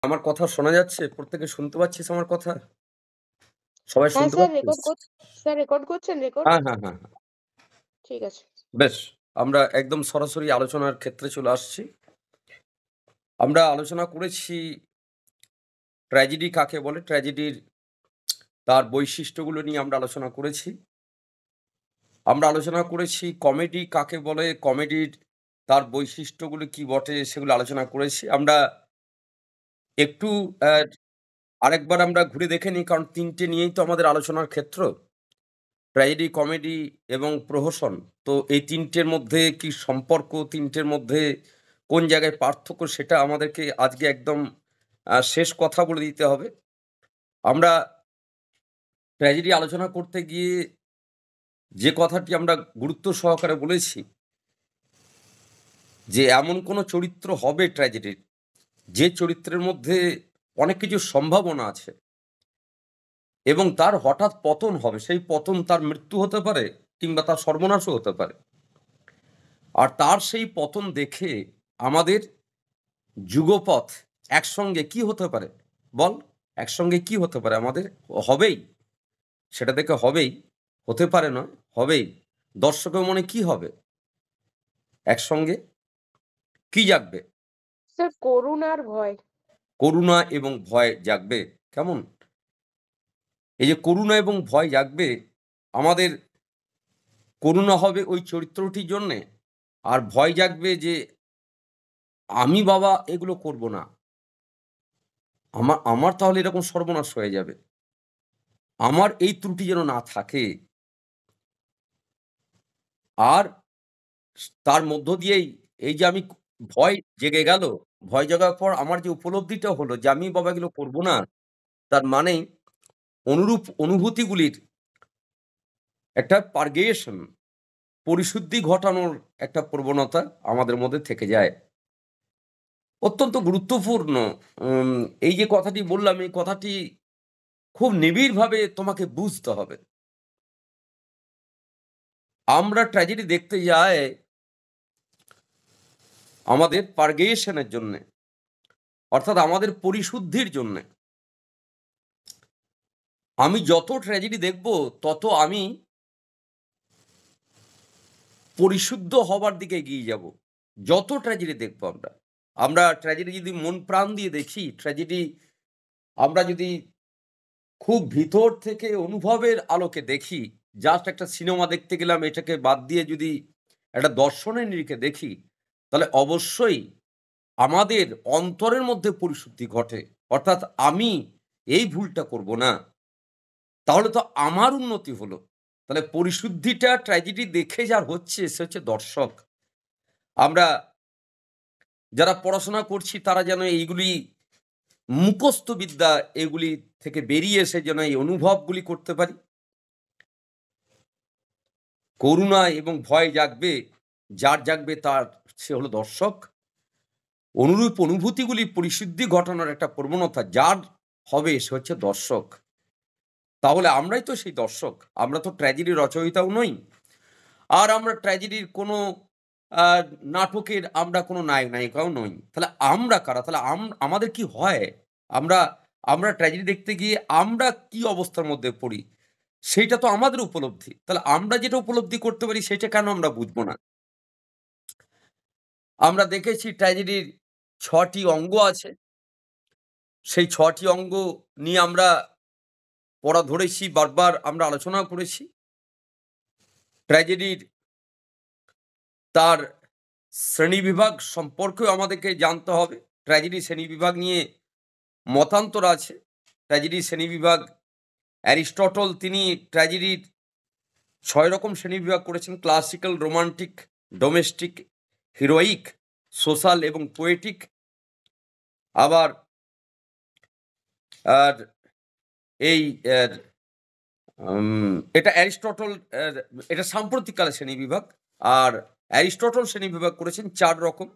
আমার কথা শোনা যাচ্ছে? প্রত্যেকে শুনতে পাচ্ছিস আমার কথা? সবাই হ্যাঁ, শুনতে পাচ্ছিস? স্যার রেকর্ড করছেন রেকর্ড? হ্যাঁ, হ্যাঁ, হ্যাঁ, হ্যাঁ। ঠিক আছে। বেশ। আমরা একদম সরাসরি আলোচনার ক্ষেত্রে চলে আসছি। আমরা আলোচনা করেছি ট্র্যাজেডি কাকে বলে? ট্র্যাজেডির তার বৈশিষ্ট্যগুলো নিয়ে আমরা আলোচনা করেছি। আমরা আলোচনা করেছি কমেডি কাকে বলে? কমেডির তার বৈশিষ্ট্যগুলো কি বটে? সেগুলো আলোচনা করেছি। আমরা একটু আরেকবার আমরা ঘুরে দেখে নিই কারণ ৩ টে নিয়েই তো আমাদের আলোচনার ক্ষেত্র। ট্র্যাজেডি, কমেডি এবং প্রহসন। তো এই ৩ টের মধ্যে কি সম্পর্ক, ৩ টের মধ্যে কোন জায়গায় পার্থক্য সেটা আমাদেরকে আজকে একদম শেষ কথা বলে দিতে হবে। আমরা ট্র্যাজেডি আলোচনা করতে গিয়ে যে কথাটি আমরা গুরুত্ব সহকারে বলেছি যে এমন কোনো চরিত্র হবে ট্র্যাজেডির, যে চরিত্রের মধ্যে অনেক কিছুর সম্ভাবনা আছে এবং তার হঠাৎ পতন হবে। সেই পতন তার মৃত্যু হতে পারে কিংবা তার সর্বনাশও হতে পারে। আর তার সেই পতন দেখে আমাদের যুগপৎ একসঙ্গে কি হতে পারে? বল? একসঙ্গে কি হতে পারে আমাদের? হবেই। সেটা দেখে হবেই। হতে পারে নয়, হবেই। দর্শকের মনে কি হবে? একসঙ্গে কি জাগবে? স্যার করুণ আর ভয়। করুণা এবং ভয় জাগবে। কেমন? এই যে করুণা এবং ভয় জাগবে, আমাদের করুণা হবে ওই চরিত্রটির জন্যে, আর ভয় জাগবে যে আমি বাবা এগুলো করব না। আমার তাহলে এরকম সর্বনাশ হয়ে যাবে। আমার এই ত্রুটি যেন না থাকে। আর তার মধ্য দিয়েই এই যে আমি ভয় জেগে গেল, ভয় জাগার পর আমার যে উপলব্ধিটা হলো যে আমি বাবা এগুলো করব না, তার মানে অনুরূপ অনুভূতিগুলির একটা পার্গেশন, পরিশুদ্ধি ঘটানোর একটা প্রবণতা আমাদের মধ্যে থেকে যায়। অত্যন্ত গুরুত্বপূর্ণ এই যে কথাটি বললাম, এই কথাটি খুব নিবিড়ভাবে তোমাকে বুঝতে হবে। আমরা ট্র্যাজেডি দেখতে যাই আমাদের পার্গেশন এর জন্যে, অর্থাৎ আমাদের পরিশুদ্ধির জন্যে। আমি যত ট্র্যাজেডি দেখব, তত আমি পরিশুদ্ধ হবার দিকে এগিয়ে যাব। যত ট্র্যাজেডি দেখব আমরা। আমরা ট্র্যাজেডি যদি মন প্রাণ দিয়ে দেখি, ট্র্যাজেডি আমরা যদি খুব ভিতর থেকে অনুভবের আলোকে দেখি, জাস্ট একটা সিনেমা দেখতে গেলাম এটাকে বাদ দিয়ে যদি একটা দর্শনের নিরিখে দেখি, তাহলে অবশ্যই আমাদের অন্তরের মধ্যে পরিশুদ্ধি ঘটে। অর্থাৎ আমি এই ভুলটা করব না। তাহলে তো আমার উন্নতি হলো। তাহলে পরিশুদ্ধিটা ট্র্যাজেডি দেখে যার হচ্ছে সে হচ্ছে দর্শক। আমরা যারা পড়াশোনা করছি তারা যেন এইগুলি মুখস্থ বিদ্যা এগুলি থেকে বেরিয়ে এসে যেন এই অনুভবগুলি করতে পারি। করুণা এবং ভয় জাগবে, যার জাগবে তার সে হলো দর্শক। অনুরূপ অনুভূতিগুলি পরিশুদ্ধি ঘটানোর একটা প্রবণতা যার হবে সে হচ্ছে দর্শক। তাহলে আমরাই তো সেই দর্শক। আমরা তো ট্র্যাজেডি রচয়িতাও নই। আর আমরা ট্র্যাজেডির কোনো আ নাটকের আমরা কোনো নায়ক-নায়িকাও নই। তাহলে আমরা কারা? তাহলে আমাদের কি হয়? আমরা আমরা ট্র্যাজেডি দেখতে গিয়ে আমরা কি অবস্থার মধ্যে পড়ি? সেইটা তো আমাদের উপলব্ধি। তাহলে আমরা যেটা উপলব্ধি করতে পারি সেটা কেন আমরা বুঝব না? আমরা দেখেছি ট্র্যাজেডির ৬ টি অঙ্গ আছে। সেই ৬ টি অঙ্গ নিয়ে আমরা পড়া ধরেছি, বারবার আমরা আলোচনাও করেছি। ট্র্যাজেডির তার শ্রেণীবিভাগ সম্পর্কেও আমাদেরকে জানতে হবে। ট্র্যাজেডি শ্রেণীবিভাগ নিয়ে মতান্তর আছে। ট্র্যাজেডি শ্রেণীবিভাগ অ্যারিস্টটল তিনি ট্র্যাজেডির ৬ রকম শ্রেণীবিভাগ করেছেন। Classical, romantic, domestic, heroic, social এবং পোয়েটিক। আবার আর এই এর এটা অ্যারিস্টটল এটা সাম্প্রতিককালের শ্রেণীবিভাগ। আর অ্যারিস্টটল শ্রেণীবিভাগ করেছেন ৪ রকম।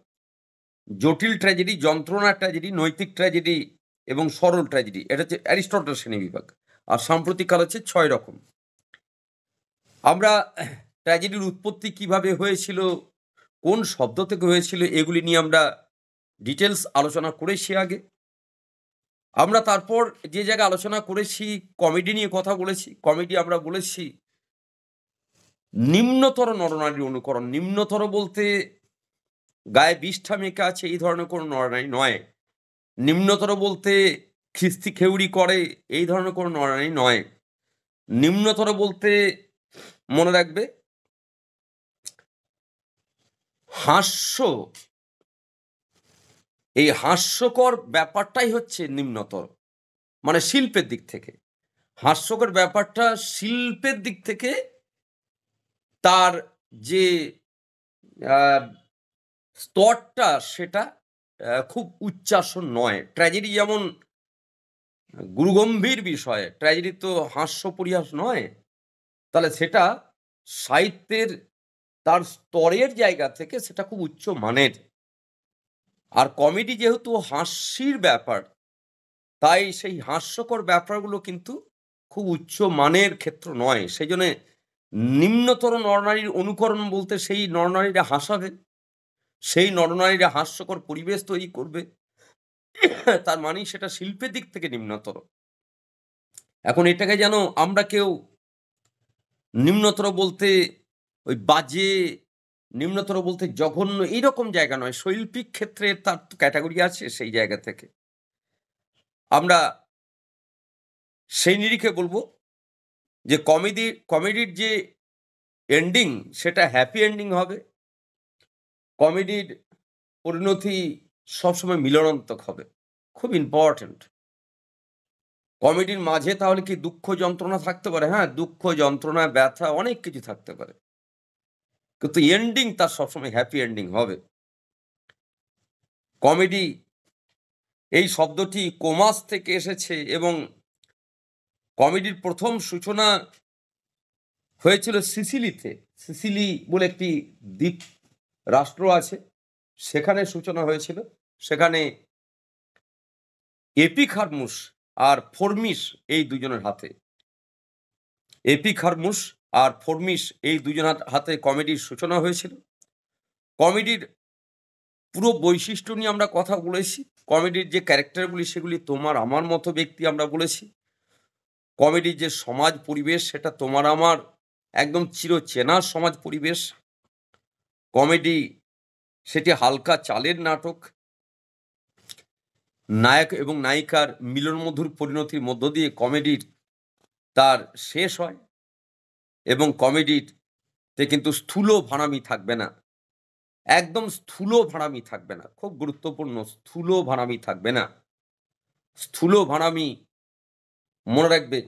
জটিল ট্র্যাজেডি, যন্ত্রণা ট্র্যাজেডি, নৈতিক ট্র্যাজেডি এবং সরল ট্র্যাজেডি। এটা হচ্ছে অ্যারিস্টটল শ্রেণীবিভাগ। আর সাম্প্রতিককাল হচ্ছে ৬ রকম। আমরা ট্র্যাজেডির উৎপত্তি কিভাবে হয়েছিল, কোন শব্দ থেকে হয়েছিল এগুলি নিয়ে আমরা ডিটেইলস আলোচনা করেছি আগে। আমরা তারপর যে জায়গায় আলোচনা করেছি, কমেডি নিয়ে কথা বলেছি। কমেডি আমরা বলেছি নিম্নতর নরনারীর অনুকরণ। নিম্নতর বলতে গায়ে বিষ্ঠা মেখে আছে এই ধরনের কোনো নরনারী নয়। নিম্নতর বলতে খিস্তি খেউড়ি করে এই ধরনের কোনো নরনারী নয়। নিম্নতর বলতে মনে রাখবে হাস্য, এই হাস্যকর ব্যাপারটাই হচ্ছে নিম্নতর। মানে শিল্পের দিক থেকে। হাস্যকর ব্যাপারটা শিল্পের দিক থেকে তার যে আ স্তরটা সেটা খুব উচ্চাসন নয়। ট্র্যাজেডি যেমন গুরুগম্ভীর বিষয়, ট্র্যাজেডি তো হাস্য পরিহাস নয়। তাহলে সেটা সাহিত্যের তার স্তরের জায়গা থেকে সেটা খুব উচ্চ মানের। আর কমেডি যেহেতু হাস্যির ব্যাপার, তাই সেই হাস্যকর ব্যাপারগুলো কিন্তু খুব উচ্চ মানের ক্ষেত্র নয়। সেইজন্যে নিম্নতর নরনারীর অনুকরণ বলতে সেই নরনারীরা হাসাবে, সেই নরনারীরা হাস্যকর পরিবেশ তৈরি করবে। তার মানেই সেটা শিল্পের দিক থেকে নিম্নতর। এখন এটাকে যেন আমরা কেউ নিম্নতর বলতে ওই বাজে, নিম্নতর বলতে জঘন্য এইরকম জায়গা নয়। শৈল্পিক ক্ষেত্রে তার তো ক্যাটেগরি আছে সেই জায়গা থেকে। আমরা সেই নিরিখে বলব যে কমেডির যে এন্ডিং সেটা হ্যাপি এন্ডিং হবে। কমেডির পরিণতি সবসময় মিলনান্তক হবে। খুব ইম্পোর্টেন্ট। কমেডির মাঝে তাহলে কি দুঃখ যন্ত্রণা থাকতে পারে? হ্যাঁ, দুঃখ, যন্ত্রণা, ব্যথা অনেক কিছু থাকতে পারে। কিন্তু এন্ডিং তার সবসময় হ্যাপি এন্ডিং হবে। কমেডি এই শব্দটি কোমাস থেকে এসেছে এবং কমেডির প্রথম সূচনা হয়েছিল সিসিলিতে। সিসিলি বলে একটি দ্বীপ রাষ্ট্র আছে, সেখানে সূচনা হয়েছিল। সেখানে এপিখারমুস আর ফর্মিস এই দুজনের হাতে, এপিখারমুস আর ফর্মিস এই দুজনের হাতে কমেডির সূচনা হয়েছিল। কমেডির পুরো বৈশিষ্ট্য নিয়ে আমরা কথা বলেছি। কমেডির যে ক্যারেক্টারগুলি সেগুলি তোমার আমার মতো ব্যক্তি আমরা বলেছি। কমেডির যে সমাজ পরিবেশ সেটা তোমার আমার একদম চিরচেনা সমাজ পরিবেশ। কমেডি সেটি হালকা চালের নাটক। নায়ক এবং নায়িকার মিলনমধুর পরিণতির মধ্য দিয়ে কমেডির তার শেষ হয় এবং কমেডিতে কিন্তু স্থূল ভাড়ামি থাকবে না। একদম স্থূল ভাড়ামি থাকবে না। খুব গুরুত্বপূর্ণ, স্থূল ভাড়ামি থাকবে না। স্থূল ভাড়ামি মনে রাখবে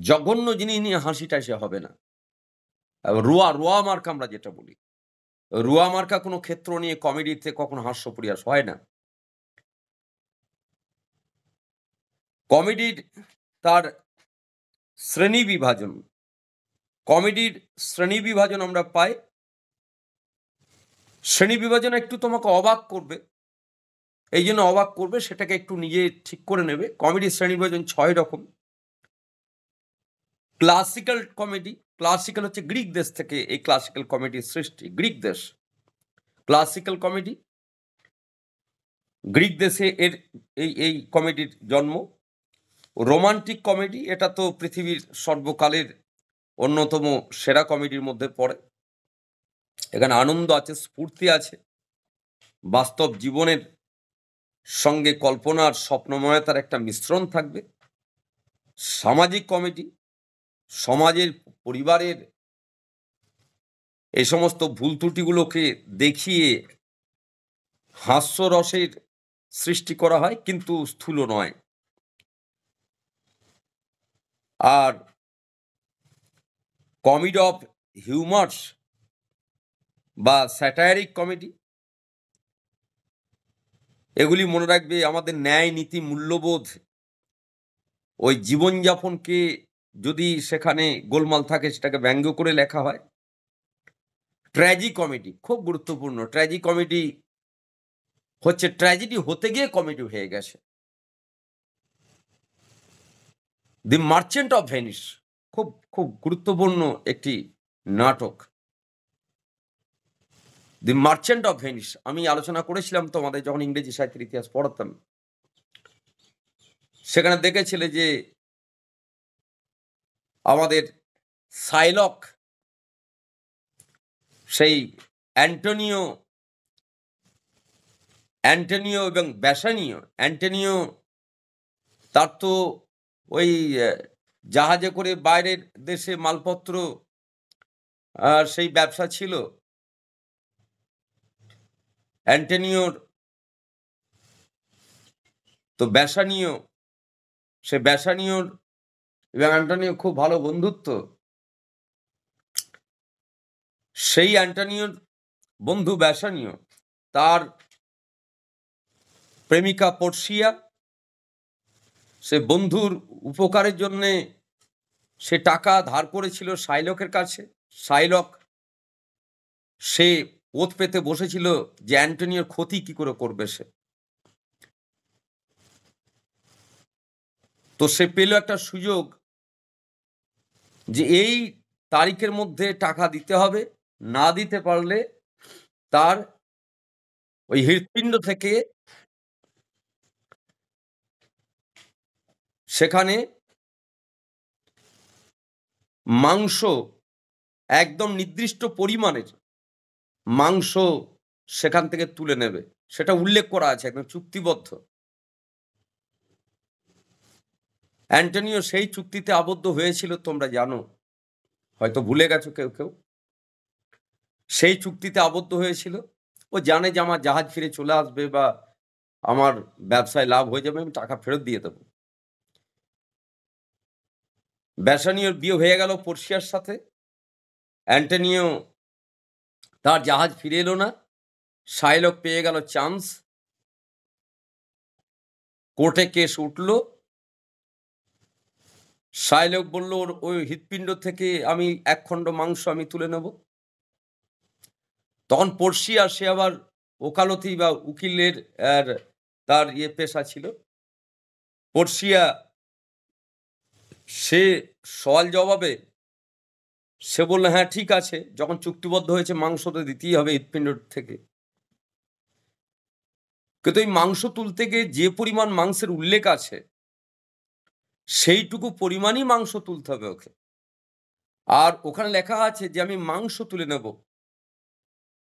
জঘন্য জিনিস নিয়ে হাসি-টাসি হবে না। রোয়া মার্কা আমরা যেটা বলি। রোয়া মার্কা কোনো ক্ষেত্র নিয়ে কমেডিতে কখনো হাস্য পরিহাস হয় না। কমেডির তার শ্রেণী বিভাজন, কমেডির শ্রেণী বিভাজন আমরা পাই। শ্রেণী বিভাজন একটু তোমাকে অবাক করবে। এই জন্য অবাক করবে সেটাকে একটু নিজে ঠিক করে নেবে। কমেডির শ্রেণী বিভাজন ৬ রকম। ক্লাসিক্যাল কমেডি, ক্লাসিক্যাল হচ্ছে গ্রিক দেশ থেকে এই ক্লাসিক্যাল কমেডির সৃষ্টি। গ্রিক দেশ ক্লাসিক্যাল কমেডি, গ্রিক দেশে এই কমেডির জন্ম। রোমান্টিক কমেডি এটা তো পৃথিবীর সর্বকালের অন্যতম সেরা কমেডির মধ্যে পড়ে। এখানে আনন্দ আছে, স্ফূর্তি আছে, বাস্তব জীবনের সঙ্গে কল্পনার স্বপ্নময়তার একটা মিশ্রণ থাকবে। সামাজিক কমেডি সমাজের, পরিবারের এই সমস্ত ভুল ত্রুটিগুলোকে দেখিয়ে হাস্যরসের সৃষ্টি করা হয়, কিন্তু স্থূল নয়। আর কমেডি অফ হিউমার্স বা স্যাটায়ারিক কমেডি, এগুলি মনে রাখবে আমাদের ন্যায়, নীতি, মূল্যবোধ, ওই জীবনযাপনকে যদি সেখানে গোলমাল থাকে সেটাকে ব্যঙ্গ করে লেখা হয়। ট্র্যাজি কমেডি খুব গুরুত্বপূর্ণ। ট্র্যাজি কমেডি হচ্ছে ট্র্যাজেডি হতে গিয়ে কমেডি হয়ে গেছে। দি মার্চেন্ট অফ ভেনিস খুব খুব গুরুত্বপূর্ণ একটি নাটক। দি মার্চেন্ট অফ ভেনিস আমি আলোচনা করেছিলাম তোমাদের যখন ইংরেজি সাহিত্যের ইতিহাস পড়াতাম। সেখানে দেখেছিলে যে আমাদের সাইলক সেই অ্যান্টোনিও এবং ব্যাসানিও। অ্যান্টোনিও তার তো ওই জাহাজে করে বাইরের দেশে মালপত্র সেই ব্যবসা ছিল। অ্যান্টোনিওর তো ব্যাসানিও, সে ব্যাসানিওর এবং অ্যান্টোনিও খুব ভালো বন্ধুত্ব। সেই অ্যান্টোনিওর বন্ধু ব্যাসানিও তার প্রেমিকা পর্সিয়া, সে বন্ধুর উপকারের জন্যে সে টাকা ধার করেছিল সাইলকের কাছে। সাইলক সে ওত পেতে বসেছিল যে অ্যান্টোনিওর ক্ষতি কি করে করবে সে। তো সে পেল একটা সুযোগ যে এই তারিখের মধ্যে টাকা দিতে হবে, না দিতে পারলে তার ওই হৃৎপিণ্ড থেকে সেখানে মাংস, একদম নির্দিষ্ট পরিমাণের মাংস সেখান থেকে তুলে নেবে। সেটা উল্লেখ করা আছে, একদম চুক্তিবদ্ধ। অ্যান্টোনিও সেই চুক্তিতে আবদ্ধ হয়েছিল, তোমরা জানো, হয়তো ভুলে গেছো কেউ কেউ। সেই চুক্তিতে আবদ্ধ হয়েছিল। ও জানে যে আমার জাহাজ ফিরে চলে আসবে বা আমার ব্যবসায় লাভ হয়ে যাবে, আমি টাকা ফেরত দিয়ে দেবো। ব্যাসানিওর বিয়ে হয়ে গেল পর্সিয়ার সাথে। অ্যান্টোনিও তার জাহাজ ফিরে এলো না। সাইলক পেয়ে গেল চান্স, কোর্টে কেস উঠল। সাইলক বলল ওর ওই হৃৎপিণ্ড থেকে আমি এক খণ্ড মাংস আমি তুলে নেব। তখন পর্সিয়া, সে আবার ওকালতি বা উকিলের তার পেশা ছিল। পর্সিয়া সে সওয়াল জবাবে সে বলল হ্যাঁ ঠিক আছে, যখন চুক্তিবদ্ধ হয়েছে মাংস তো দিতেই হবে হৃৎপিণ্ড থেকে। কিন্তু এই মাংস তুলতে গিয়ে যে পরিমাণ মাংসের উল্লেখ আছে সেইটুকু পরিমাণই মাংস তুলতে হবে ওকে। আর ওখানে লেখা আছে যে আমি মাংস তুলে নেব,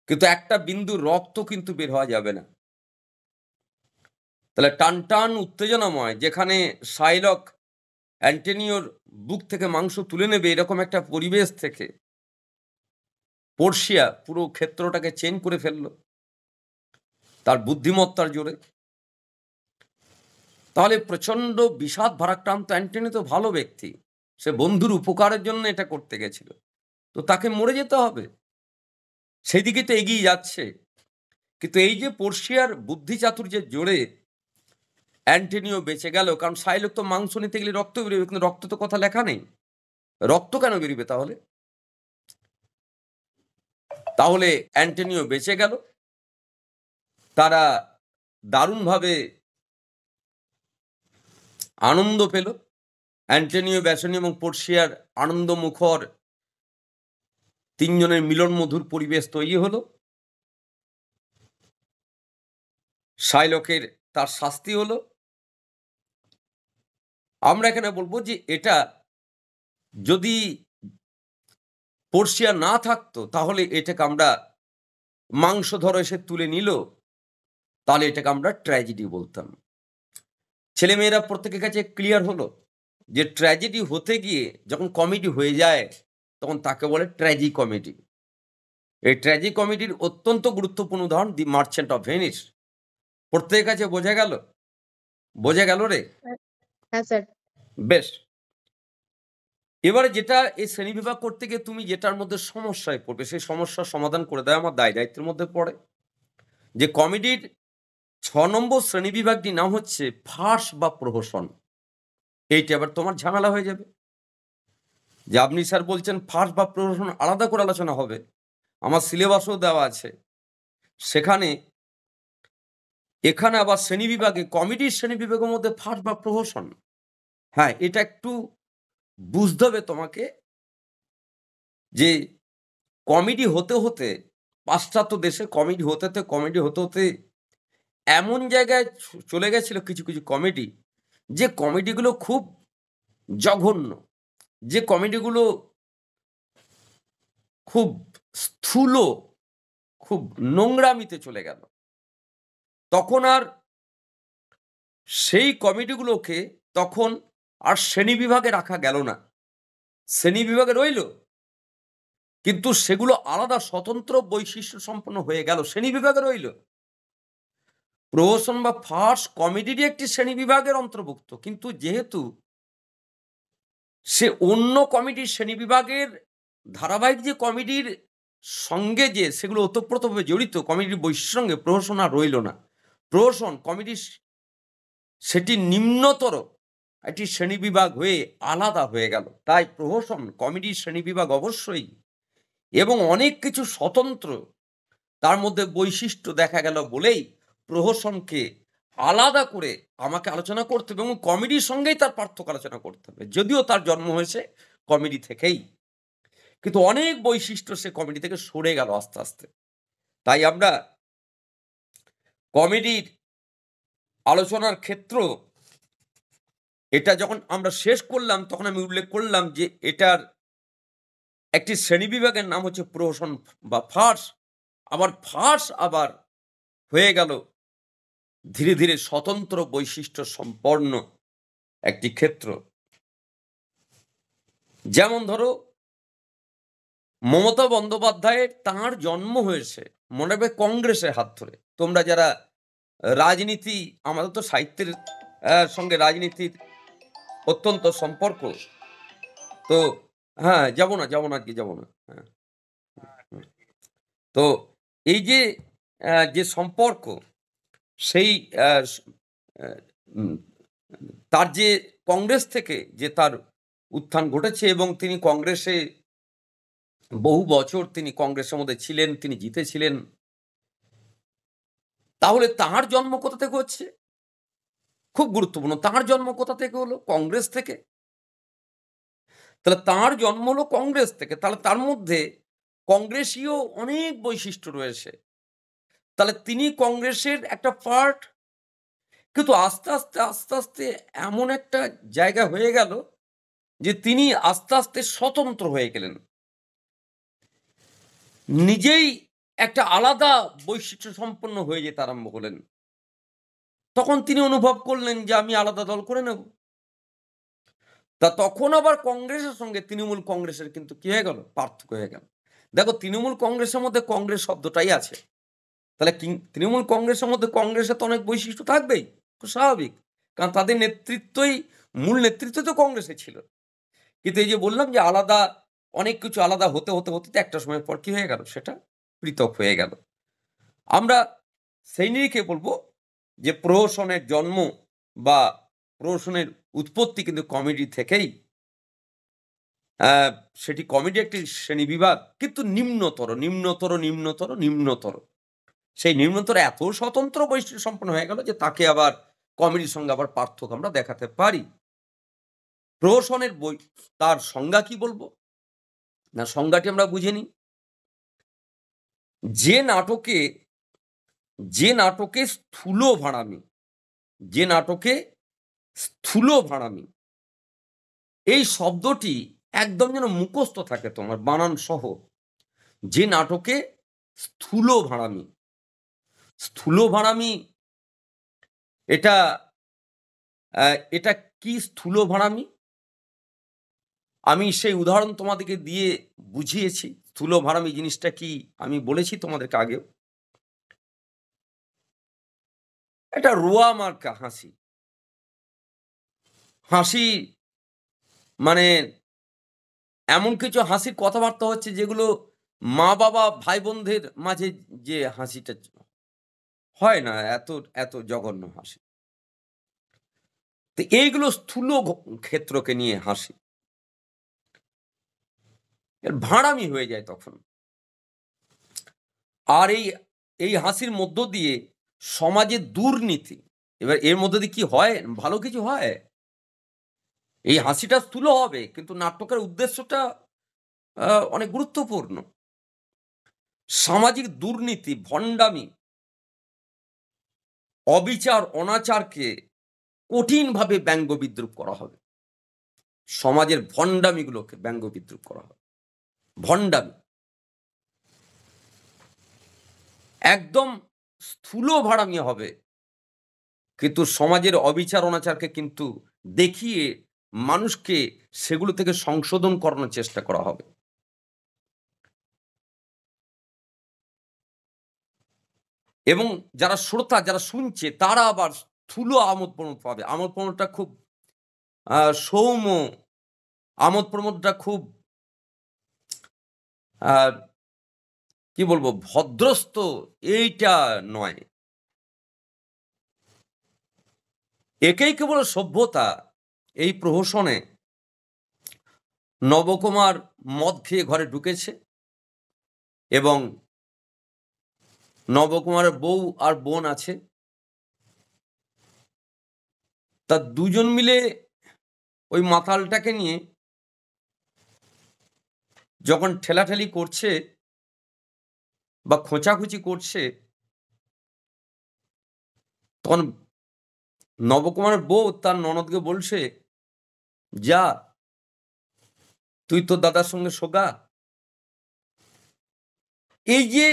কিন্তু একটা বিন্দু রক্ত কিন্তু বের হওয়া যাবে না। তাহলে টান টান উত্তেজনাময়, যেখানে সাইলক অ্যান্টোনিওর বুক থেকে মাংস তুলে নেবে, এরকম একটা পরিবেশ থেকে পর্সিয়া পুরো ক্ষেত্রটাকে চেঞ্জ করে ফেললো তার বুদ্ধিমত্তার জোরে। তাহলে প্রচন্ড বিষাদ ভারাক্রান্ত অ্যান্টোনিও তো ভালো ব্যক্তি, সে বন্ধুর উপকারের জন্য এটা করতে গেছিল, তো তাকে মরে যেতে হবে, সেই দিকে তো এগিয়ে যাচ্ছে। কিন্তু এই যে পর্সিয়ার বুদ্ধি চাতুর্যের জোরে অ্যান্টোনিও বেঁচে গেল, কারণ সাইলক তো মাংস নিতে গেলে রক্ত বেরোবে, কিন্তু রক্ত তো কথা লেখা নেই। রক্ত কেন বেরোবে তাহলে? তাহলে অ্যান্টোনিও বেঁচে গেল। তারা দারুণভাবে আনন্দ পেল। অ্যান্টোনিও, ব্যাসানিও এবং পর্সিয়ার আনন্দমুখর তিনজনের মিলন মধুর পরিবেশ তৈরি হলো। সাইলকের তার শাস্তি হলো। আমরা এখানে বলবো যে এটা যদি পর্সিয়া না থাকতো তাহলে এটাকে আমরা মাংস ধরো এসে তুলে নিল, তাহলে এটাকে আমরা ট্র্যাজেডি বলতাম। ছেলেমেয়েরা প্রত্যেকের কাছে ক্লিয়ার হলো যে ট্র্যাজেডি হতে গিয়ে যখন কমেডি হয়ে যায় তখন তাকে বলে ট্র্যাজি কমেডি। এই ট্র্যাজি কমেডির অত্যন্ত গুরুত্বপূর্ণ উদাহরণ দি মার্চেন্ট অফ ভেনিস। প্রত্যেকের কাছে বোঝা গেল? বোঝা গেল রে? হ্যাঁ স্যার। বেশ। এবারে যেটা এই শ্রেণীবিভাগ করতে গিয়ে তুমি যেটার মধ্যে সমস্যায় পড়বে, সেই সমস্যার সমাধান করে দেওয়া আমার দায় দায়িত্বের মধ্যে পড়ে। যে কমেডির ৬ নম্বর শ্রেণীবিভাগটির নাম হচ্ছে ফার্স বা প্রহসন। এইটা আবার তোমার ঝামেলা হয়ে যাবে যে আপনি স্যার বলছেন ফার্স বা প্রহসন আলাদা করে আলোচনা হবে। আমার সিলেবাসও দেওয়া আছে সেখানে। এখানে আবার শ্রেণীবিভাগে, কমেডির শ্রেণীবিভাগের মধ্যে ফার্স বা প্রহসন, হ্যাঁ এটা একটু বুঝতে হবে তোমাকে যে কমেডি হতে হতে, পাশ্চাত্য দেশে কমেডি হতে হতে এমন জায়গায় চলে গেছিল কিছু কিছু কমেডি যে কমেডিগুলো খুব জঘন্য, যে কমেডিগুলো খুব স্থূল, খুব নোংরামিতে চলে গেল, তখন আর সেই কমেডিগুলোকে তখন আর শ্রেণীবিভাগে রাখা গেল না। শ্রেণীবিভাগে রইল, কিন্তু সেগুলো আলাদা স্বতন্ত্র বৈশিষ্ট্য সম্পন্ন হয়ে গেল, শ্রেণীবিভাগে রইল। প্রহসন বা ফার্স কমেডিরই একটি শ্রেণীবিভাগের অন্তর্ভুক্ত, কিন্তু যেহেতু সে অন্য কমেডির শ্রেণীবিভাগের ধারাবাহিক যে কমেডির সঙ্গে যে সেগুলো ওতপ্রোতভাবে জড়িত কমেডির বৈশিষ্ট্যের সঙ্গে, প্রহসন আর রইল না। প্রহসন কমেডির সেটি নিম্নতর একটি শ্রেণীবিভাগ হয়ে আলাদা হয়ে গেল। তাই প্রহসন কমেডির শ্রেণীবিভাগ অবশ্যই, এবং অনেক কিছু স্বতন্ত্র তার মধ্যে বৈশিষ্ট্য দেখা গেল বলেই প্রহসনকে আলাদা করে আমাকে আলোচনা করতে হবে, এবং কমেডির সঙ্গেই তার পার্থক্য আলোচনা করতে হবে। যদিও তার জন্ম হয়েছে কমেডি থেকেই, কিন্তু অনেক বৈশিষ্ট্য সে কমেডি থেকে সরে গেল আস্তে আস্তে। তাই আমরা কমেডির আলোচনার ক্ষেত্র এটা যখন আমরা শেষ করলাম, তখন আমি উল্লেখ করলাম যে এটার একটি শ্রেণীবিভাগের নাম হচ্ছে প্রহসন বা ফার্স। আবার ফার্স আবার হয়ে গেল ধীরে ধীরে স্বতন্ত্র বৈশিষ্ট্য সম্পন্ন একটি ক্ষেত্র। যেমন ধরো, মমতা বন্দ্যোপাধ্যায়ের তাঁর জন্ম হয়েছে মনে হবে কংগ্রেসের হাত ধরে। তোমরা যারা রাজনীতি, আমাদের তো সাহিত্যের সঙ্গে রাজনীতির অত্যন্ত সম্পর্ক, তো হ্যাঁ যাবো না আজকে যাবো না। হ্যাঁ, তো এই যে যে সম্পর্ক, সেই তার যে কংগ্রেস থেকে যে তার উত্থান ঘটেছে, এবং তিনি কংগ্রেসে বহু বছর তিনি কংগ্রেসের মধ্যে ছিলেন, তিনি জিতেছিলেন। তাহলে তাঁর জন্ম কোথা থেকে হচ্ছে? খুব গুরুত্বপূর্ণ, তাঁর জন্ম কোথা থেকে হলো? কংগ্রেস থেকে। তাহলে তাঁর জন্ম হলো কংগ্রেস থেকে, তাহলে তার মধ্যে কংগ্রেসীয় অনেক বৈশিষ্ট্য রয়েছে। তাহলে তিনি কংগ্রেসের একটা পার্ট, কিন্তু আস্তে আস্তে এমন একটা জায়গা হয়ে গেল যে তিনি আস্তে আস্তে স্বতন্ত্র হয়ে গেলেন, নিজেই একটা আলাদা বৈশিষ্ট্য সম্পন্ন হয়ে যেতে আরম্ভ করলেন। তখন তিনি অনুভব করলেন যে আমি আলাদা দল করে নেব। তা তখন আবার কংগ্রেসের সঙ্গে তৃণমূল কংগ্রেসের কিন্তু কি হয়ে গেল? পার্থক্য হয়ে গেল। দেখো, তৃণমূল কংগ্রেসের মধ্যে কংগ্রেস শব্দটাই আছে। তাহলে তৃণমূল কংগ্রেসের মধ্যে কংগ্রেসের তো অনেক বৈশিষ্ট্য থাকবেই, খুব স্বাভাবিক। কারণ তাদের নেতৃত্বই, মূল নেতৃত্ব তো কংগ্রেসে ছিল। কিন্তু এই যে বললাম যে আলাদা, অনেক কিছু আলাদা হতে একটা সময়ের পর কি হয়ে গেল? সেটা পৃথক হয়ে গেল। আমরা সেই নিরিখে বলবো যে প্রহসনের জন্ম বা প্রহসনের উৎপত্তি কিন্তু কমেডি থেকেই। সেটি কমেডি একটি শ্রেণীবিভাগ, কিন্তু নিম্নতর। সেই নিম্নতর এত স্বতন্ত্র বৈশিষ্ট্য সম্পন্ন হয়ে গেল যে তাকে আবার কমেডির সঙ্গে আবার পার্থক্য আমরা দেখাতে পারি। প্রহসনের বই, তার সংজ্ঞা কি বলবো? না, সংজ্ঞাটি আমরা বুঝে নিই। যে নাটকে স্থূল ভাঁড়ামি, এই শব্দটি একদম যেন মুখস্থ থাকে তোমার বানান সহ। যে নাটকে স্থূল ভাঁড়ামি, এটা এটা কি স্থূল ভাঁড়ামি? আমি সেই উদাহরণ তোমাদেরকে দিয়ে বুঝিয়েছি। স্থূল ভাঁড়ামি জিনিসটা কি আমি বলেছি তোমাদেরকে আগেও। একটা রোয়া মার্কা হাসি, মানে এমন কিছু হাসির কথাবার্তা হচ্ছে যেগুলো মা বাবা ভাই বোনদের মাঝে যে হাসিটা হয় না, এত জঘন্য হাসি। তো এইগুলো স্থূল ক্ষেত্রকে নিয়ে হাসি, ভাঁড়ামি হয়ে যায় তখন। আর এই হাসির মধ্য দিয়ে সমাজের দুর্নীতি, এবার এর মধ্যে দিয়ে কি হয়? ভালো কিছু হয়? এই হাসিটা স্থূল হবে, কিন্তু নাটকের উদ্দেশ্যটা অনেক গুরুত্বপূর্ণ। সামাজিক দুর্নীতি, ভণ্ডামি, অবিচার, অনাচারকে কঠিনভাবে ব্যঙ্গ বিদ্রুপ করা হবে। সমাজের ভণ্ডামিগুলোকে ব্যঙ্গ বিদ্রুপ করা হবে। ভণ্ডামি। একদম স্থূল ভাড়ামি হবে। কিন্তু সমাজের অবিচার অনাচারকে কিন্তু দেখিয়ে মানুষকে সেগুলো থেকে সংশোধন করানোর চেষ্টা করা হবে। এবং যারা শ্রোতা, যারা শুনছে তারা আবার স্থূল আমোদ প্রমোদ পাবে। আমোদ প্রমোদটা খুব সৌম্য, আমোদ প্রমোদটা খুব আ কি বলবো ভদ্রস্থ এইটা নয়। একেই কেবল সভ্যতা। এই প্রহসনে নবকুমার মদ খেয়ে ঘরে ঢুকেছে এবং নবকুমারের বউ আর বোন আছে। তা দুজন মিলে ওই মাতালটাকে নিয়ে যখন ঠেলাঠেলি করছে বা খোঁচাখুচি করছে, তখন নবকুমারের বউ তার ননদকে বলছে, যা তুই তোর দাদার সঙ্গে শোগা। এই যে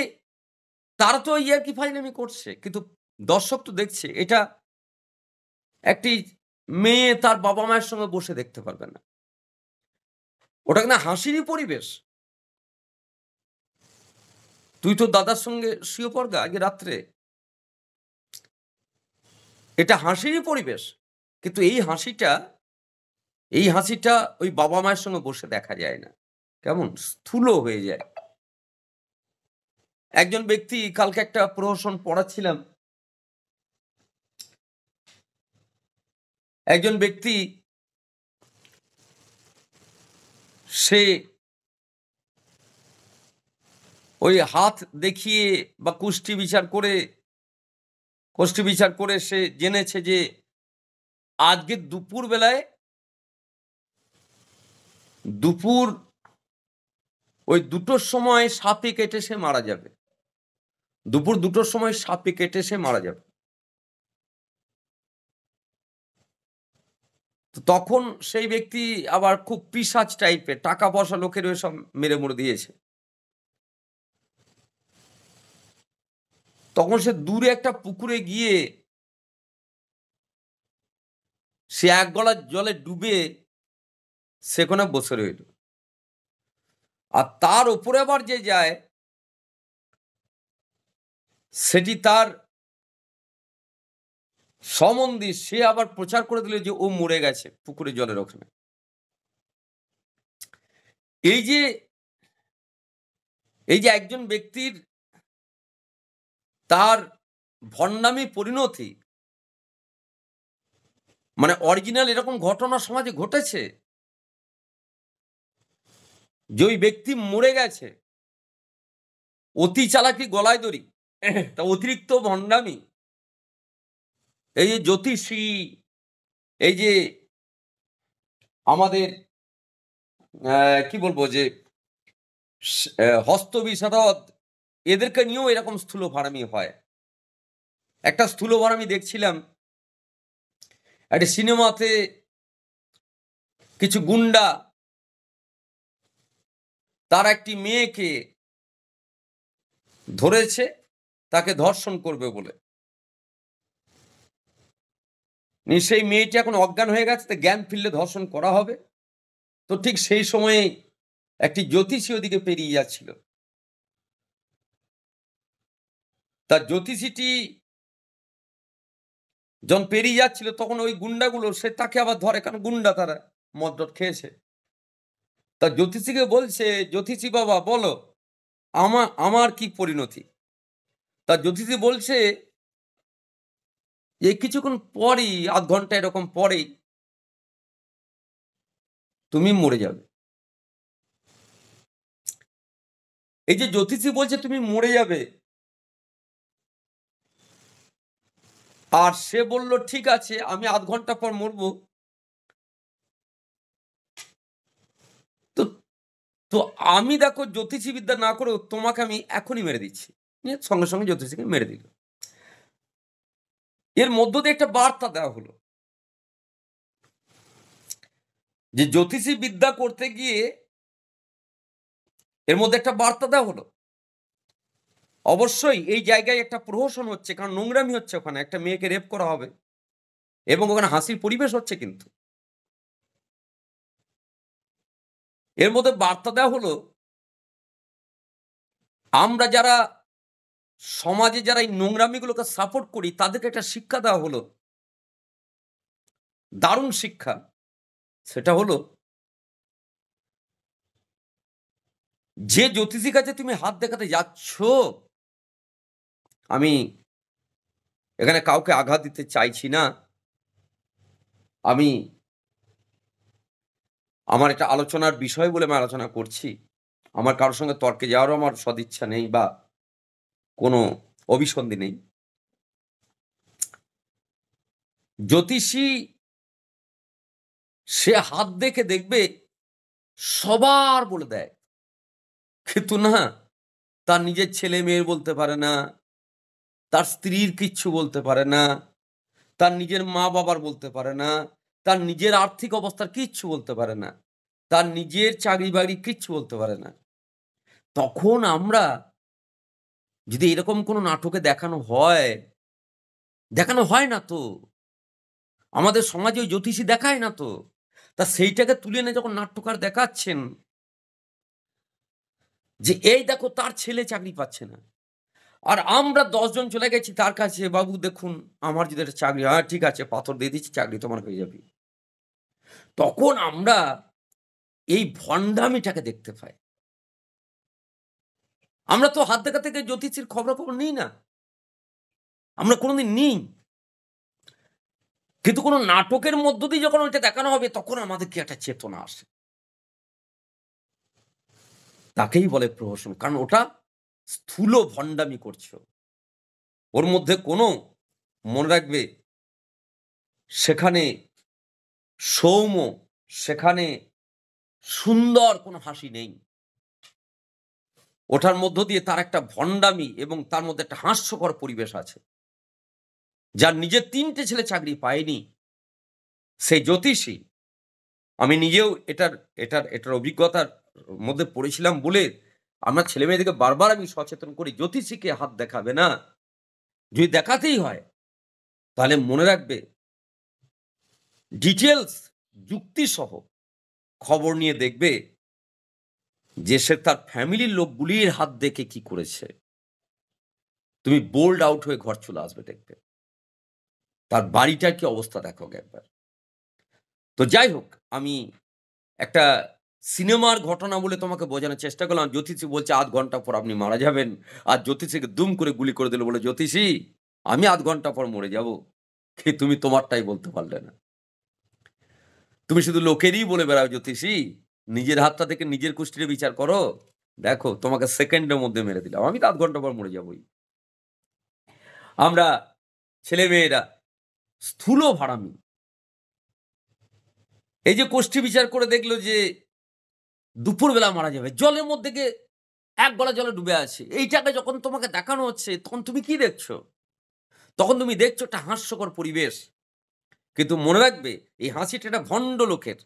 তারা তো ইয়ার্কি ফাজলামি করছে, কিন্তু দর্শক তো দেখছে। এটা একটি মেয়ে তার বাবা মায়ের সঙ্গে বসে দেখতে পারবে না। ওটা কিনা হাসিরই পরিবেশ। তুই তোর দাদার সঙ্গে শুয়ে পড়গা আগে রাত্রে। এটা হাসিরই পরিবেশ। কিন্তু এই হাসিটা ওই বাবা মায়ের সঙ্গে বসে দেখা যায় না। কেমন স্থূল হয়ে যায়। একজন ব্যক্তি, কালকে একটা প্রহসন পড়াচ্ছিলাম, একজন ব্যক্তি সে ওই হাত দেখিয়ে বা কুষ্টি বিচার করে সে জেনেছে যে আজকে দুপুর ওই 2টোর সময় সাপে কেটে সে মারা যাবে। দুপুর 2টোর সময় সাপে কেটে সে মারা যাবে। তখন সেই ব্যক্তি আবার খুব পিশাচ টাইপের, টাকা পয়সা লোকের সব মেরে মরে দিয়েছে। তখন সে দূরে একটা পুকুরে গিয়ে সে এক গলা জলে ডুবে সেখানে বসে রইল। আর তার উপরে আবার যে যায় সেটি তার সম্বন্ধী, সে আবার প্রচার করে দিল যে ও মরে গেছে পুকুরে জলের ওখানে। এই যে একজন ব্যক্তির তার ভণ্ডামি পরিণতি, মানে অরিজিনাল এরকম ঘটনা সমাজে ঘটেছে যে ওই ব্যক্তি মরে গেছে, অতি চালাকি গলায় দড়ি, তা অতিরিক্ত ভণ্ডামি। এই যে জ্যোতিষী, এই যে আমাদের কি বলবো যে হস্ত বিশারদ, এদেরকে নিয়েও এরকম স্থূল ভাড়ামি হয়। একটা স্থূল ভাড়ামি দেখছিলাম, একটা সিনেমাতে কিছু গুন্ডা তার একটি মেয়েকে ধরেছে তাকে ধর্ষণ করবে বলে। সেই মেয়েটি এখন অজ্ঞান হয়ে গেছে, জ্ঞান ফিরলে ধর্ষণ করা হবে। তো ঠিক সেই সময়ে একটি জ্যোতিষী ওদিকে পেরিয়ে যাচ্ছিল। তার জ্যোতিষীটি যখন পেরিয়ে যাচ্ছিল তখন ওই গুন্ডাগুলো সে তাকে আবার ধরে, কারণ গুন্ডা তারা মদ খেয়েছে। তা জ্যোতিষীকে বলছে, জ্যোতিষী বাবা বলো আমার কি পরিণতি। তা জ্যোতিষী বলছে যে কিছুক্ষণ পরেই, আধ ঘন্টা এরকম পরেই তুমি মরে যাবে। এই যে জ্যোতিষী বলছে তুমি মরে যাবে, আর সে বলল ঠিক আছে আমি আধ ঘন্টা পর মরবো। তো আমি দেখো জ্যোতিষী বিদ্যা না করেও তোমাকে আমি এখনই মেরে দিচ্ছি। সঙ্গে সঙ্গে জ্যোতিষীকে মেরে দিল। এর মধ্য দিয়ে একটা বার্তা দেওয়া হলো যে জ্যোতিষী বিদ্যা করতে গিয়ে এর মধ্যে একটা বার্তা দেওয়া হলো। অবশ্যই এই জায়গায় একটা প্রহসন হচ্ছে, কারণ নোংরামি হচ্ছে, ওখানে একটা মেয়েকে রেপ করা হবে এবং ওখানে হাসির পরিবেশ হচ্ছে। কিন্তু এর মধ্যে বার্তা দেওয়া হলো, আমরা যারা সমাজে যারা এই নোংরামিগুলোকে সাপোর্ট করি তাদেরকে একটা শিক্ষা দেওয়া হলো, দারুণ শিক্ষা। সেটা হলো, যে জ্যোতিষীর কাছে তুমি হাত দেখাতে যাচ্ছ, আমি এখানে কাউকে আঘাত দিতে চাইছি না। আমি আমার এটা আলোচনার বিষয় বলে আমি আলোচনা করছি। আমার কারো সঙ্গে তর্কে যাওয়ারও আমার সদিচ্ছা নেই বা কোনো অভিসন্ধি নেই। জ্যোতিষী সে হাত দেখে দেখবে সবার বলে দেয়, কিন্তু না, তার নিজের ছেলে মেয়ের বলতে পারে না, তার স্ত্রীর কিচ্ছু বলতে পারে না, তার নিজের মা বাবার বলতে পারে না, তার নিজের আর্থিক অবস্থার কিচ্ছু বলতে পারে না, তার নিজের চাকরি বাকরি কিচ্ছু বলতে পারে না। তখন আমরা যদি এরকম কোনো নাটকে দেখানো হয় না তো, আমাদের সমাজে ওই জ্যোতিষী দেখায় না তো, তা সেইটাকে তুলে এনে যখন নাট্যকার দেখাচ্ছেন যে এই দেখো তার ছেলে চাকরি পাচ্ছে না, আর আমরা ১০ জন চলে গেছি তার কাছে, বাবু দেখুন আমার যদি একটা চাকরি হয়, ঠিক আছে পাথর দিয়ে দিচ্ছি, চাকরি তোমার হয়ে যাবে। তখন আমরা এই ভণ্ডামিটাকে দেখতে পাই। আমরা তো হাত দেখা থেকে জ্যোতিষীর খবরাখবর নিই না, আমরা কোনোদিন নিই। কিন্তু কোনো নাটকের মধ্য দিয়ে যখন ওইটা দেখানো হবে তখন আমাদের কি একটা চেতনা আসে। তাকেই বলে প্রহসন। কারণ ওটা স্থূল ভণ্ডামি করছো। ওর মধ্যে কোনো, মনে রাখবে, সেখানে সৌম্য, সেখানে সুন্দর কোনো হাসি নেই। ওটার মধ্য দিয়ে তার একটা ভণ্ডামি এবং তার মধ্যে একটা হাস্যকর পরিবেশ আছে। যার নিজের ৩ টে ছেলে চাকরি পায়নি, সেই জ্যোতিষী, আমি নিজেও এটার অভিজ্ঞতার মধ্যে পড়েছিলাম বলে আমার ছেলেমেয়েদেরকে বারবার আমি সচেতন করি, জ্যোতিষীকে হাত দেখাবে না। যদি দেখাতেই হয় তাহলে মনে রাখবে, ডিটেইলস যুক্তিসহ খবর নিয়ে দেখবে যে সে তার ফ্যামিলির লোকগুলির হাত দেখে কি করেছে। তুমি বোল্ড আউট হয়ে ঘর চলে আসবে দেখবে। তার বাড়িটার কি অবস্থা দেখো একবার। তো যাই হোক, আমি একটা সিনেমার ঘটনা বলে তোমাকে বোঝানোর চেষ্টা করলাম। জ্যোতিষী বলছে ০.৫ ঘন্টা পর আপনি মারা যাবেন। আর জ্যোতিষীকে দুম করে গুলি করে দিল, বলে, "জ্যোতিষী আমি ০.৫ ঘন্টা পর মরে যাব। কি তুমি তোমারটাই বলতে পারলে না? তুমি শুধু লোকেরই বলে বেড়াও জ্যোতিষী। নিজের হাতটা থেকে নিজের কুষ্ঠিরে বিচার করো। দেখো তোমাকে সেকেন্ডের মধ্যে মেরে দিলাম। আমি তো ০.৫ ঘন্টা পর মরে যাবই।" আমরা ছেলেমেয়েরা স্থূল ভাড়ামি। এই যে কোষ্ঠী বিচার করে দেখলো যে দুপুরবেলা মারা যাবে, জলের মধ্যে গিয়ে ১ গলা জলে ডুবে আছে। এইটাকে যখন তোমাকে দেখানো হচ্ছে তখন তুমি কি দেখছো? তখন তুমি দেখছো একটা হাস্যকর পরিবেশ। কিন্তু মনে রাখবে, এই হাসিটা একটা ভণ্ড লোকের।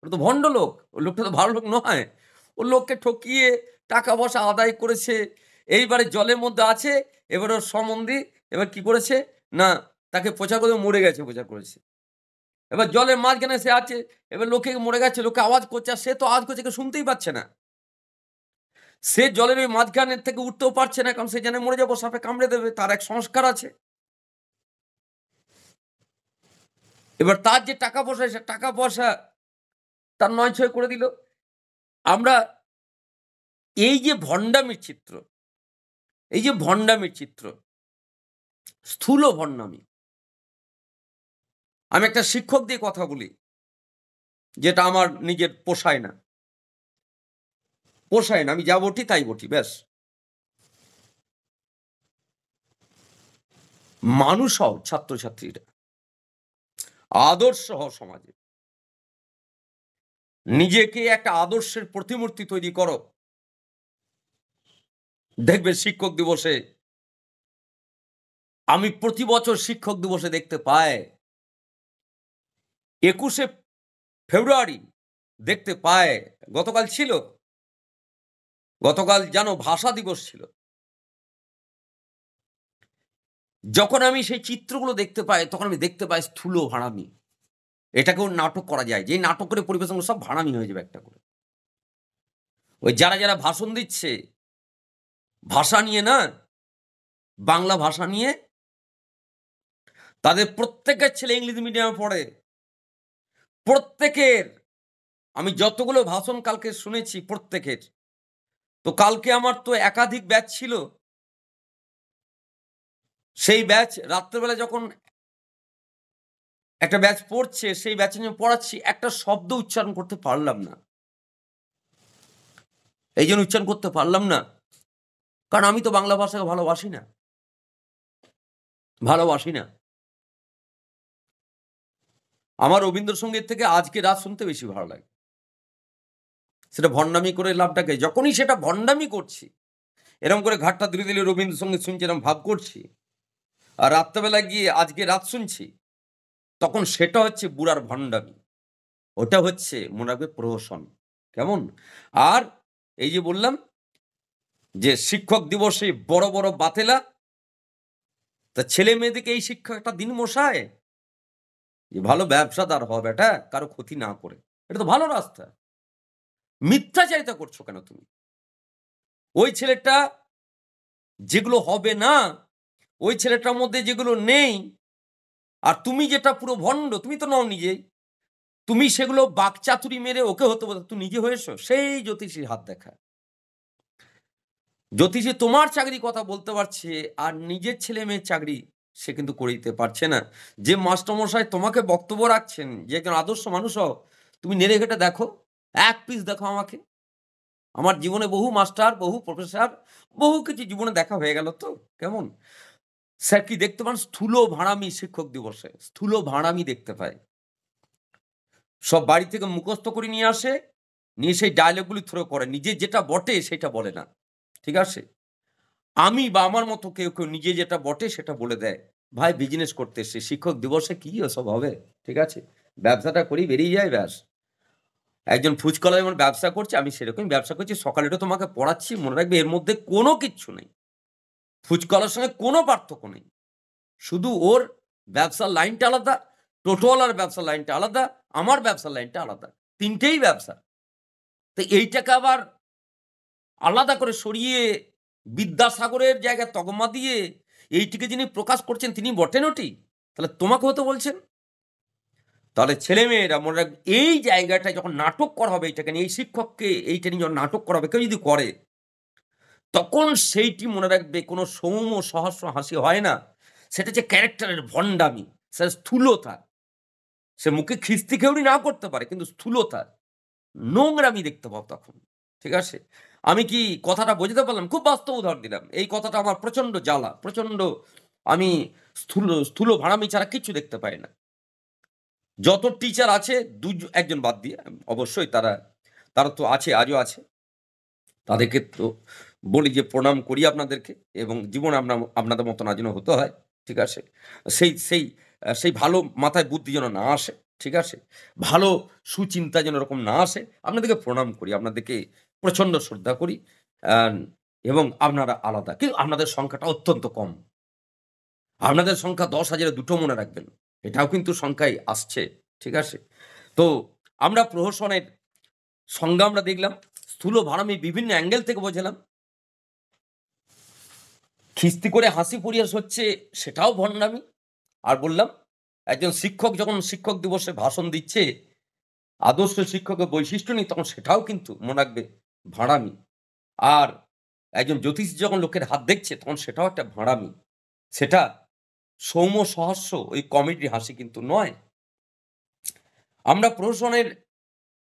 ওটা তো ভণ্ড লোক। ওই লোকটা তো ভালো লোক নয়। ও লোককে ঠকিয়ে টাকা-পয়সা আদায় করেছে। এইবারে জলের মধ্যে আছে। এবার ওর সম্বন্ধী এবার কি করেছে? না, তাকে প্রচার করে মরে গেছে প্রচার করেছে। এবার জলের মাঝখানে সে আছে। এবার লোকে মরে গেছে, লোকে আওয়াজ করছে, আর সে তো আওয়াজ করছে কেউ শুনতেই পাচ্ছে না। সে জলের ওই মাঝখানের থেকে উঠতেও পারছে না, কারণ সে জানে মরে যাবো, সাপে কামড়ে দেবে। তার এক সংস্কার আছে। এবার তার যে টাকা পয়সা, সে টাকা পয়সা তার নয়-ছয় করে দিল। আমরা এই যে ভণ্ডামির চিত্র, এই যে ভণ্ডামির চিত্র, স্থূল ভণ্ডামি। আমি একটা শিক্ষক দিয়ে কথা বলি, যেটা আমার নিজের পোষায় না। পোষায় না। আমি যা বটি তাই বটি, ব্যাস। মানুষ হও ছাত্রছাত্রীরা, আদর্শ হও সমাজে। নিজেকে একটা আদর্শের প্রতিমূর্তি তৈরি করো। দেখবে শিক্ষক দিবসে, আমি প্রতি বছর শিক্ষক দিবসে দেখতে পাই ২১শে ফেব্রুয়ারি দেখতে পায়। গতকাল ছিল, গতকাল জানো ভাষা দিবস ছিল। যখন আমি সেই চিত্রগুলো দেখতে পাই, তখন আমি দেখতে পাই স্থূল ভাড়ামি। এটাকেও নাটক করা যায়। যেই নাটক করে পরিবেশন সব ভাড়ামি হয়ে যাবে একটা করে। ওই যারা ভাষণ দিচ্ছে, ভাষা নিয়ে না, বাংলা ভাষা নিয়ে, তাদের প্রত্যেকের ছেলে ইংলিশ মিডিয়ামে পড়ে। প্রত্যেকের, আমি যতগুলো ভাষণ কালকে শুনেছি প্রত্যেকের। তো কালকে আমার তো একাধিক ব্যাচ ছিল। সেই ব্যাচ রাত্রেবেলা যখন একটা ব্যাচ পড়ছে, সেই ব্যাচে আমি পড়াচ্ছি, একটা শব্দ উচ্চারণ করতে পারলাম না। এই জন্য উচ্চারণ করতে পারলাম না, কারণ আমি তো বাংলা ভাষাকে ভালোবাসি না। ভালোবাসি না। আমার রবীন্দ্রসঙ্গীত থেকে আজকে রাত শুনতে বেশি ভালো লাগে। সেটা ভণ্ডামি করে লাভটাকে, যখনই সেটা ভণ্ডামি করছি, এরকম করে ঘাটটা ধরে দিলে রবীন্দ্রসঙ্গীত শুনছি এরকম ভাব করছি, আর রাত্রেবেলা গিয়ে আজকে রাত শুনছি, তখন সেটা হচ্ছে বুড়ার ভণ্ডামি। ওটা হচ্ছে মনে রাখবে প্রহসন। কেমন? আর এই যে বললাম যে শিক্ষক দিবসে বড় বড় বাতেলা, তা ছেলে মেয়েদেরকে এই শিক্ষা একটা দিন মশায় যে ভালো ব্যবসাদার হবে, এটা কারো ক্ষতি না করে। এটা তো ভালো রাস্তা। মিথ্যাচারিতা করছো কেন তুমি? ওই ছেলেটা যেগুলো হবে না, ওই ছেলেটার মধ্যে যেগুলো নেই, আর তুমি যেটা পুরো ভণ্ড, তুমি তো নও নিজেই। তুমি সেগুলো বাকচাতুরি মেরে ওকে হতে বলতে তুমি নিজে হয়েছো সেই জ্যোতিষীর হাত দেখা। জ্যোতিষী তোমার চাকরি কথা বলতে পারছে, আর নিজের ছেলে মেয়ের চাকরি সে কিন্তু করে দিতে পারছে না। যে মাস্টারমশাই তোমাকে বক্তব্য রাখছেন যে একজন আদর্শ মানুষ হও, তুমি নেড়ে ঘেটে দেখো, এক পিস দেখো আমাকে। আমার জীবনে বহু মাস্টার, বহু প্রফেসর, বহু কিছু জীবনে দেখা হয়ে গেল তো। কেমন? স্যার কি দেখতে পান? স্থূল ভাঁড়ামি শিক্ষক দিবসে। স্থূল ভাঁড়ামি দেখতে পায়। সব বাড়ি থেকে মুখস্থ করে নিয়ে আসে, নিয়ে সেই ডায়লগগুলি থ্রো করে। নিজে যেটা বটে সেটা বলে না। ঠিক আছে? আমি বা আমার মতো কেউ নিজে যেটা বটে সেটা বলে দেয়। ভাই বিজনেস করতে এসছি, শিক্ষক দিবসে কি ওসব হবে? ঠিক আছে? ব্যবসাটা করি, বেরিয়ে যাই ব্যাস। একজন ফুচকাওয়ালা যেমন ব্যবসা করছে, আমি সেরকমই ব্যবসা করছি। সকালে উঠে তোমাকে পড়াচ্ছি, মনে রাখবে এর মধ্যে কোনো কিচ্ছু নেই। ফুচকাওয়ালার সঙ্গে কোনো পার্থক্য নেই। শুধু ওর ব্যবসার লাইনটা আলাদা, টোটোওয়ালার ব্যবসার লাইনটা আলাদা, আমার ব্যবসার লাইনটা আলাদা। ৩ টেই ব্যবসা। তো এইটাকে আবার আলাদা করে সরিয়ে বিদ্যাসাগরের জায়গায় তকমা দিয়ে এইটিকে যিনি প্রকাশ করছেন তিনি বটেন ওটি? তাহলে তোমাকে হতে বলছেন? তাহলে ছেলেমেয়েরা মনে রাখবে এই জায়গাটায় যখন নাটক করা হবে এইটাকে নিয়ে, এই শিক্ষককে এইটা নিয়ে যখন নাটক করা হবে, কেউ যদি করে, তখন সেইটি মনে রাখবে কোনো সৌম্য সহস্র হাসি হয় না। সেটা হচ্ছে ক্যারেক্টারের ভণ্ডামি, সেটা স্থূলতা। সে মুখে খিস্তি খেউড়ি না করতে পারে, কিন্তু স্থূলতা, নোংরামি দেখতে পাও তখন। ঠিক আছে? আমি কি কথাটা বোঝাতে পারলাম? খুব বাস্তব উদাহরণ দিলাম। এই কথাটা আমার প্রচন্ড জ্বালা, প্রচন্ড। আমি স্থূল ভাড়ামি ছাড়া কিচ্ছু দেখতে পাই না। যত টিচার আছে, একজন বাদ দিয়ে, অবশ্যই তারা তারা তো আছে, আজও আছে। তাদেরকে তো বলি যে প্রণাম করি আপনাদেরকে, এবং জীবনে আপনাদের মতন আজ যেন হতে হয়। ঠিক আছে? সেই সেই সেই ভালো মাথায় বুদ্ধি যেন না আসে। ঠিক আছে? ভালো সুচিন্তা যেন এরকম না আসে। আপনাদেরকে প্রণাম করি, আপনাদেরকে প্রচন্ড শ্রদ্ধা করি। অ্যান এবং আপনারা আলাদা। কিন্তু আপনাদের সংখ্যাটা অত্যন্ত কম। আপনাদের সংখ্যা ১০,০০০ এ ২ টো মনে রাখবেন। এটাও কিন্তু সংখ্যায় আসছে। ঠিক আছে? তো আমরা প্রহসনের সংজ্ঞা আমরা দেখলাম। স্থূল ভাড়ামি বিভিন্ন অ্যাঙ্গেল থেকে বোঝালাম। খিস্তি করে হাসি পরিহাস হচ্ছে, সেটাও ভণ্ডামি। আর বললাম, একজন শিক্ষক যখন শিক্ষক দিবসে ভাষণ দিচ্ছে, আদর্শ শিক্ষকের বৈশিষ্ট্য নেই, তখন সেটাও কিন্তু মনে রাখবে ভাঁড়ামি। আর একজন জ্যোতিষী যখন লোকের হাত দেখছে, তখন সেটাও একটা ভাঁড়ামি। সেটা সৌম্য সহাস্য ওই কমেডির হাসি কিন্তু নয়। আমরা প্রহসনের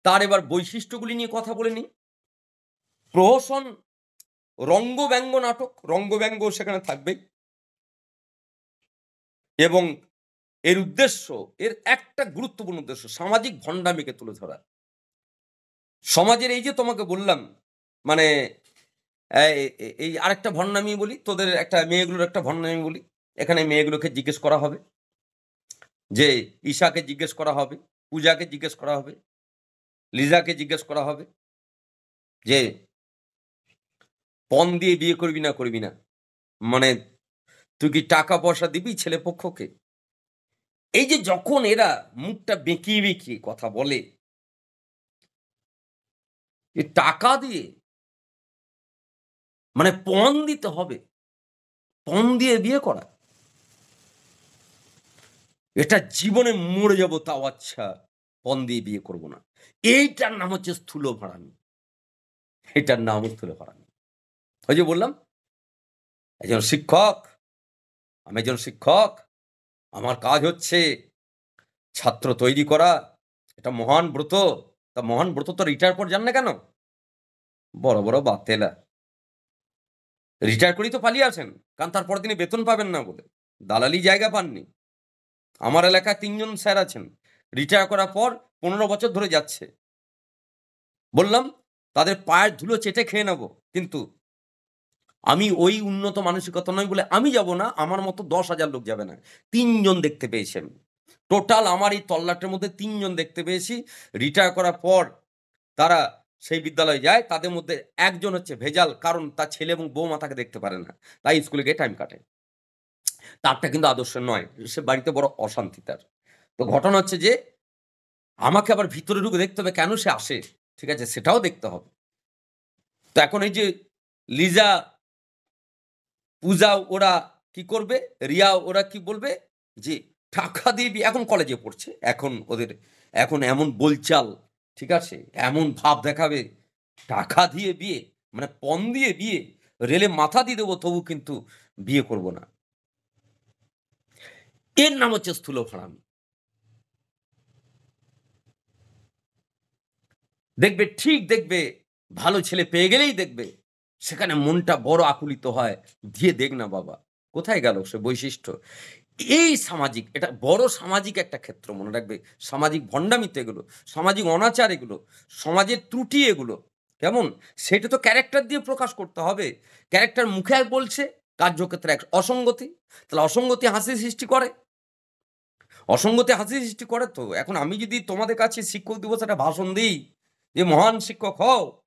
তার এবার বৈশিষ্ট্যগুলি নিয়ে কথা বলে নিই। প্রহসন রঙ্গব্যঙ্গ নাটক, রঙ্গব্যঙ্গ সেখানে থাকবেই, এবং এর উদ্দেশ্য, এর একটা গুরুত্বপূর্ণ উদ্দেশ্য সামাজিক ভণ্ডামিকে তুলে ধরা। সমাজের এই যে তোমাকে বললাম, মানে এই আরেকটা ভণ্ডামি বলি, তোদের একটা মেয়েগুলোর একটা ভণ্ডামি বলি। এখানে মেয়েগুলোকে জিজ্ঞেস করা হবে যে, ঈশাকে জিজ্ঞেস করা হবে, পূজাকে জিজ্ঞেস করা হবে লিজাকে জিজ্ঞেস করা হবে যে পণ দিয়ে বিয়ে করবি না করবি না, মানে তুই কি টাকা পয়সা দিবি ছেলে পক্ষকে? এই যে যখন এরা মুখটা বেঁকিয়ে বেঁকিয়ে কথা বলে, এ টাকা দিয়ে মানে পণ দিতে হবে, পণ দিয়ে বিয়ে করা, এটা জীবনে মরে যাব তাও আচ্ছা, পণ দিয়ে বিয়ে করব না। এইটার নাম হচ্ছে স্থূল ভাড়ামি। এটার নাম স্থূল ভাড়ামি। ওই যে বললাম, একজন শিক্ষক, আমি একজন শিক্ষক, আমার কাজ হচ্ছে ছাত্র তৈরি করা। এটা মহান ব্রত। তা মহান ব্রত তো রিটায়ার পর যান না কেন? বড়, বড় বাতেলা। রিটায়ার করেই তো পালিয়ে আসেন। কারণ তার পরের দিনে বেতন পাবেন না বলে। দালালি জায়গা পাননি। আমার এলাকায় ৩ জন স্যার আছেন। রিটায়ার করার পর ১৫ বছর ধরে যাচ্ছে। বললাম, তাদের পায়ের ধুলো চেটে খেয়ে নেব। কিন্তু আমি ওই উন্নত মানসিকতা নয় বলে আমি যাব না। আমার মতো ১০,০০০ লোক যাবে না। ৩ জন দেখতে পেয়েছি আমি। টোটাল আমার এই তল্লাটের মধ্যে ৩ জন দেখতে পেয়েছি। রিটায়ার করার পর তারা সেই বিদ্যালয়ে যায়। তাদের মধ্যে একজন হচ্ছে ভেজাল। কারণ তার ছেলে এবং বৌমা তাকে দেখতে পারে না। তাই স্কুলে গিয়ে টাইম কাটে। তারটা কিন্তু আদর্শ নয়। সে বাড়িতে বড় অশান্তি তার। তো ঘটনা হচ্ছে যে আমাকে আবার ভিতরে ঢুকে দেখতে হবে কেন সে আসে। ঠিক আছে? সেটাও দেখতে হবে। তো এখন এই যে লিজা, পূজা ওরা কি করবে? রিয়া ওরা কি বলবে? যে টাকা দিয়ে এখন কলেজে পড়ছে। এখন ওদের এখন এমন বলচাল, ঠিক আছে? এমন ভাব দেখাবে, টাকা দিয়ে বিয়ে, মানে পণ দিয়ে বিয়ে, রেলে মাথা দিয়ে দেবো তবু কিন্তু বিয়ে করব না। এর নাম হচ্ছে স্থূল ফাঁড়ামি। দেখবে ঠিক দেখবে, ভালো ছেলে পেয়ে গেলেই দেখবে সেখানে মনটা বড় আকুলিত হয়। দিয়ে দেখ না বাবা, কোথায় গেল সে বৈশিষ্ট্য? এই সামাজিক, এটা বড় সামাজিক একটা ক্ষেত্র মনে রাখবে। সামাজিক ভণ্ডামিতে এগুলো, সামাজিক অনাচার এগুলো, সমাজের ত্রুটি এগুলো। কেমন? সেটা তো ক্যারেক্টার দিয়ে প্রকাশ করতে হবে। ক্যারেক্টার মুখে এক বলছে, কার্যক্ষেত্রে এক অসঙ্গতি। তাহলে অসঙ্গতি হাসি সৃষ্টি করে। অসঙ্গতি হাসি সৃষ্টি করে তো। এখন আমি যদি তোমাদের কাছে শিক্ষক দিবসে একটা ভাষণ দিই যে মহান শিক্ষক হও,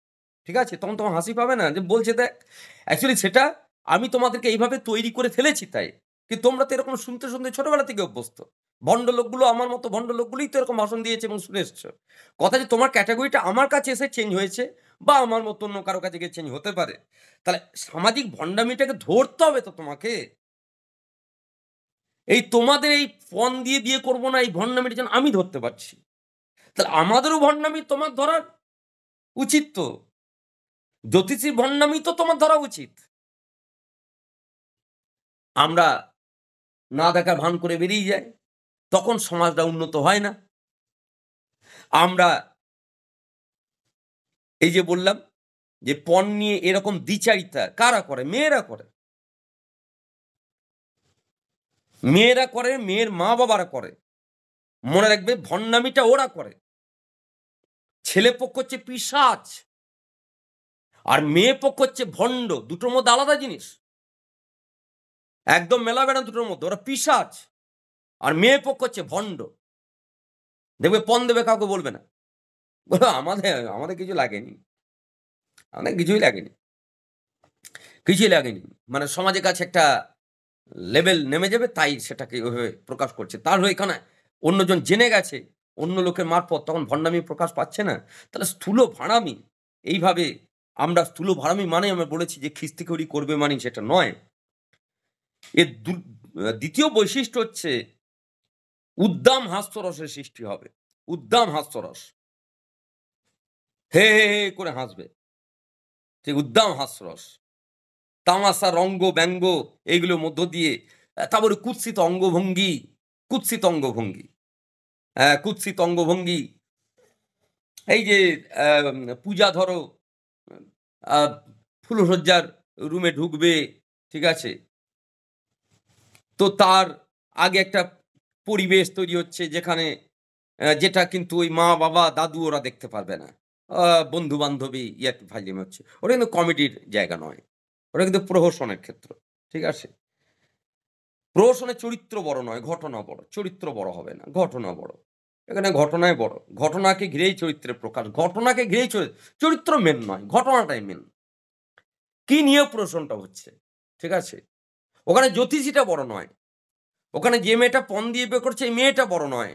ঠিক আছে? তখন তোমার হাসি পাবে না? যে বলছে দেখ, অ্যাকচুয়ালি সেটা আমি তোমাদেরকে এইভাবে তৈরি করে ফেলেছি তাই। কিন্তু তোমরা তো এরকম শুনতে, শুনতে ছোটবেলা থেকে অভ্যস্ত। ভণ্ড লোকগুলো, আমার মতো ভণ্ড লোকগুলোই তো এরকম ভাষণ দিয়েছে এবং শুনে এসছো। কথা যে তোমার ক্যাটেগরিটা আমার কাছে এসে চেঞ্জ হয়েছে বা আমার মতো অন্য কারো কাছে গিয়ে চেঞ্জ হতে পারে। তাহলে সামাজিক ভণ্ডামিটাকে ধরতে হবে তো তোমাকে। এই তোমাদের এই পণ দিয়ে বিয়ে করব না এই ভণ্ডামিটা যেন আমি ধরতে পারছি। তাহলে আমাদেরও ভণ্ডামি তোমার ধরা উচিত তো। জ্যোতিষীর ভণ্ডামি তো তোমার ধরা উচিত। আমরা না দেখার ভান করে বেরিয়ে যাই। তখন সমাজটা উন্নত হয় না। আমরা এই যে বললাম যে পণ নিয়ে এরকম দ্বিচারিতা কারা করে? মেয়েরা করে। মেয়েরা করে, মেয়ের মা-বাবারা করে। মনে রাখবে ভণ্ডামিটা ওরা করে। ছেলে পক্ষ হচ্ছে পিশাচ আর মেয়ে পক্ষ হচ্ছে ভণ্ড। দুটোর মধ্যে আলাদা জিনিস। একদম মেলাবে না দুটোর মধ্যে। ওরা পিশাচ আর মেয়ে পক্ষ হচ্ছে ভণ্ড। দেখবে পণ দেবে কাউকে বলবে না। বলবে আমাদের আমাদের কিছু লাগেনি। আমাদের কিছুই লাগেনি। কিছুই লাগেনি। মানে সমাজের কাছে একটা লেভেল নেমে যাবে তাই সেটাকে ওইভাবে প্রকাশ করছে। তার হয়ে এখানে অন্যজন জেনে গেছে, অন্য লোকের মারফত তখন ভণ্ডামি প্রকাশ পাচ্ছে না। তাহলে স্থূল ভাড়ামি এইভাবে আমরা স্থূল ভাড়ামি মানে আমরা বলেছি যে খিস্তিখড়ি করবে মানি সেটা নয়। এর ২য় বৈশিষ্ট্য হচ্ছে উদ্দাম হাস্যরসের সৃষ্টি হবে। উদ্দাম হাস্যরস। হে, হে, হে করে হাসবে। ঠিক উদ্দাম হাস্যরস। তামাশা, রঙ্গ, ব্যঙ্গ এগুলোর মধ্য দিয়ে তারপরে কুৎসিত অঙ্গভঙ্গি, কুৎসিত অঙ্গভঙ্গি। কুৎসিত অঙ্গভঙ্গি। এই যে আ পূজা ধরো আ ফুলসজ্জার রুমে ঢুকবে, ঠিক আছে? তো তার আগে একটা পরিবেশ তৈরি হচ্ছে যেখানে যেটা কিন্তু ওই মা-বাবা, দাদু ওরা দেখতে পারবে না। আ বন্ধু-বান্ধবী ইয়ার্কি ফাজলামি হচ্ছে। ওটা কিন্তু কমেডির জায়গা নয়। ওটা কিন্তু প্রহসনের ক্ষেত্র। ঠিক আছে? প্রহসনের চরিত্র বড় নয়, ঘটনা বড়। চরিত্র বড় হবে না, ঘটনা বড়। এখানে ঘটনায় বড়, ঘটনাকে ঘিরেই চরিত্রের প্রকাশ, ঘটনাকে ঘিরেই চরিত্র মেন নয়, ঘটনাটাই মেন। কি নিয়ে প্রশ্নটা হচ্ছে, ঠিক আছে? ওখানে জ্যোতিষীটা বড় নয়, ওখানে যে মেয়েটা পণ দিয়ে বিয়ে করছে এই মেয়েটা বড় নয়,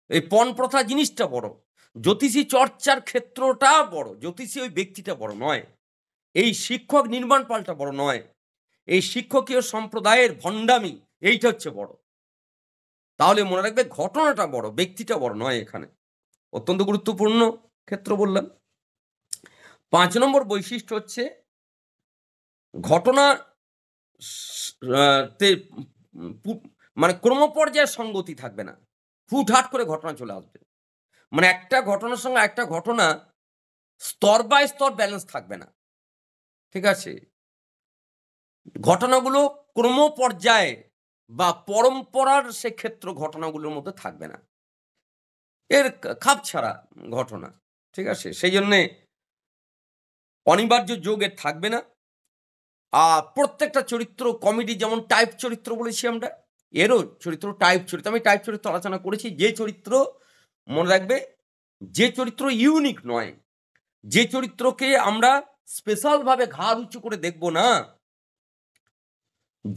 এই পণ প্রথা জিনিসটা বড়, জ্যোতিষী চর্চার ক্ষেত্রটা বড়, জ্যোতিষী ওই ব্যক্তিটা বড় নয়, এই শিক্ষক নির্মাণ পালটা বড় নয়, এই শিক্ষকীয় সম্প্রদায়ের ভণ্ডামি এইটা হচ্ছে বড়। তাহলে মনে রাখবে ঘটনাটা বড়, ব্যক্তিটা বড় নয়। এখানে অত্যন্ত গুরুত্বপূর্ণ ক্ষেত্র বললাম। ৫ নম্বর বৈশিষ্ট্য হচ্ছে ঘটনা মানে ক্রমপর্যায়ের সঙ্গতি থাকবে না, হুটহাট করে ঘটনা চলে আসবে। মানে একটা ঘটনার সঙ্গে একটা ঘটনা স্তর বাই স্তর ব্যালেন্স থাকবে না, ঠিক আছে? ঘটনাগুলো ক্রমপর্যায়ে বা পরম্পরার সেক্ষেত্র ঘটনাগুলোর মধ্যে থাকবে না, এর খাপ ছাড়া ঘটনা, ঠিক আছে? সেই জন্যে অনিবার্য যোগ এর থাকবে না। প্রত্যেকটা চরিত্র কমেডি যেমন টাইপ চরিত্র বলেছি আমরা, এরও চরিত্র টাইপ চরিত্র। আমি টাইপ চরিত্র আলোচনা করেছি, যে চরিত্র মনে রাখবে, যে চরিত্র ইউনিক নয়, যে চরিত্রকে আমরা স্পেশাল ভাবে ঘাড় উঁচু করে দেখব না,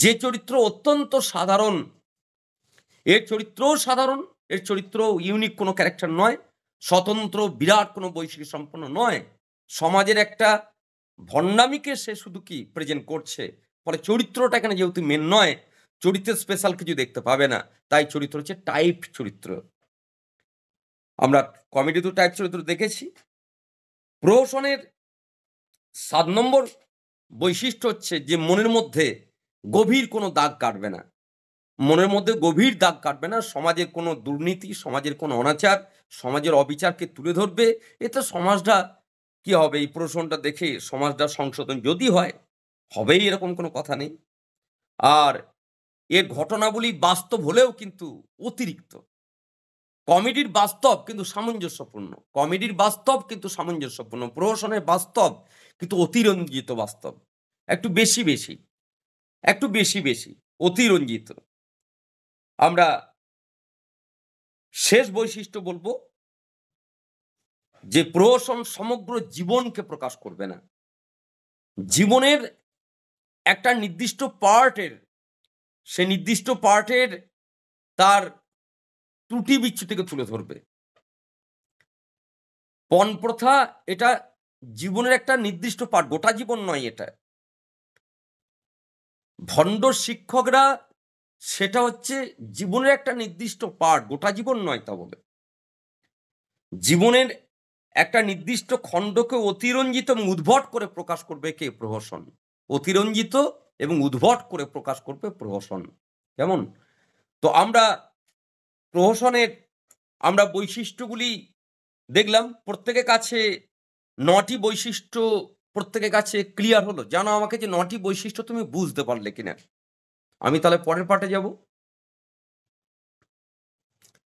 যে চরিত্র অত্যন্ত সাধারণ, এর চরিত্রও সাধারণ, এর চরিত্র ইউনিক কোনো ক্যারেক্টার নয়, স্বতন্ত্র বিরাট কোনো বৈশিষ্ট্য সম্পন্ন নয়, সমাজের একটা ভণ্ডামিকে সে শুধু কি প্রেজেন্ট করছে, ফলে চরিত্রটা এখানে যেহেতু মেন নয়, চরিত্রের স্পেশাল কিছু দেখতে পাবে না, তাই চরিত্র হচ্ছে টাইপ চরিত্র। আমরা কমেডি তো টাইপ চরিত্র দেখেছি। প্রহসনের ৭ নম্বর বৈশিষ্ট্য হচ্ছে যে মনের মধ্যে গভীর কোনো দাগ কাটবে না, মনের মধ্যে গভীর দাগ কাটবে না, সমাজের কোনো দুর্নীতি, সমাজের কোনো অনাচার, সমাজের অবিচারকে তুলে ধরবে। এতে সমাজটা কি হবে, এই প্রশ্নটা দেখে সমাজটা সংশোধন যদি হয়, হবেই এরকম কোনো কথা নেই। আর এর ঘটনাবলী বাস্তব হলেও কিন্তু অতিরিক্ত। কমেডির বাস্তব কিন্তু সামঞ্জস্যপূর্ণ, কমেডির বাস্তব কিন্তু সামঞ্জস্যপূর্ণ, প্রহসনের বাস্তব কিন্তু অতিরঞ্জিত বাস্তব, একটু বেশি বেশি, একটু বেশি বেশি অতিরঞ্জিত। আমরা শেষ বৈশিষ্ট্য বলবো যে প্রহসন সমগ্র জীবনকে প্রকাশ করবে না, জীবনের একটা নির্দিষ্ট পার্টের, সে নির্দিষ্ট পার্টের তার ত্রুটি বিচ্যুতিকে তুলে ধরবে। পণ প্রথা এটা জীবনের একটা নির্দিষ্ট পার্ট, গোটা জীবন নয় এটা। ভণ্ড শিক্ষকরা সেটা হচ্ছে জীবনের একটা নির্দিষ্ট পার্ট, গোটা জীবন নয়। তা বলে জীবনের একটা নির্দিষ্ট খণ্ডকে অতিরঞ্জিত এবং উদ্ভট করে প্রকাশ করবে কে? প্রহসন। অতিরঞ্জিত এবং উদ্ভট করে প্রকাশ করবে প্রহসন। কেমন? তো আমরা প্রহসনের আমরা বৈশিষ্ট্যগুলি দেখলাম, প্রত্যেকের কাছে ৯টি বৈশিষ্ট্য প্রত্যেকের কাছে ক্লিয়ার হলো। জানো আমাকে যে ৯টি বৈশিষ্ট্য তুমি বুঝতে পারলে কিনা? আমি তাহলে পরের পার্টে যাব।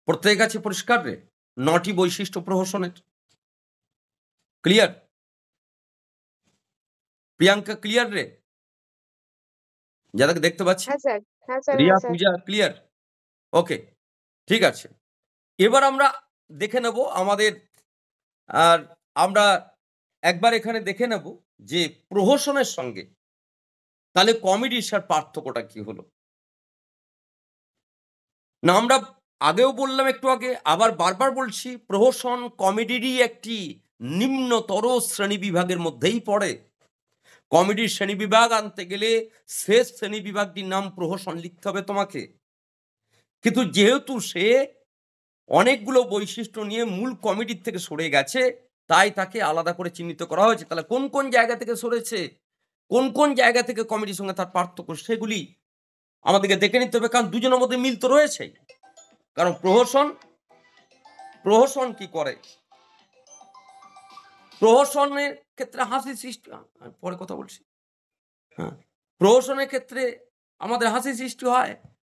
প্রত্যেকের কাছে পরিষ্কার রে? ৯টি বৈশিষ্ট্য প্রহসনের ক্লিয়ার? প্রিয়াঙ্কা ক্লিয়ার রে? যাদেরকে দেখতে পাচ্ছি, হ্যাঁ স্যার, হ্যাঁ স্যার, রিয়া, হ্যাঁ স্যার। পূজা ক্লিয়ার? ওকে, ঠিক আছে। এবার আমরা দেখে নেব আমাদের, আর আমরা একবার এখানে দেখে নেব যে প্রহসনের সঙ্গে তাহলে কমেডির সার পার্থক্যটা কি হলো। না, আমরা আগেও বললাম একটু আগে, আবার বারবার বলছি, প্রহসন কমেডিরই একটি নিম্নতর শ্রেণী বিভাগের মধ্যেই পড়ে। কমেডির শ্রেণী বিভাগ আনতে গেলে শেষ শ্রেণী বিভাগটির নাম প্রহসন লিখতে হবে তোমাকে। কিন্তু যেহেতু সে অনেকগুলো বৈশিষ্ট্য নিয়ে মূল কমেডির থেকে সরে গেছে, তাই তাকে আলাদা করে চিহ্নিত করা হয়েছে। তাহলে কোন কোন জায়গা থেকে সরেছে, কোন কোন জায়গা থেকে কমেডির সঙ্গে তার পার্থক্য, সেগুলি আমাদেরকে দেখে নিতে হবে। কারণ দুজনের মধ্যে মিল তো রয়েছেই। কারণ প্রহসন কি করে, প্রহসনের ক্ষেত্রে হাসি সৃষ্টি, পরে কথা বলছি। হ্যাঁ, প্রহসনের ক্ষেত্রে আমাদের হাসি সৃষ্টি হয়,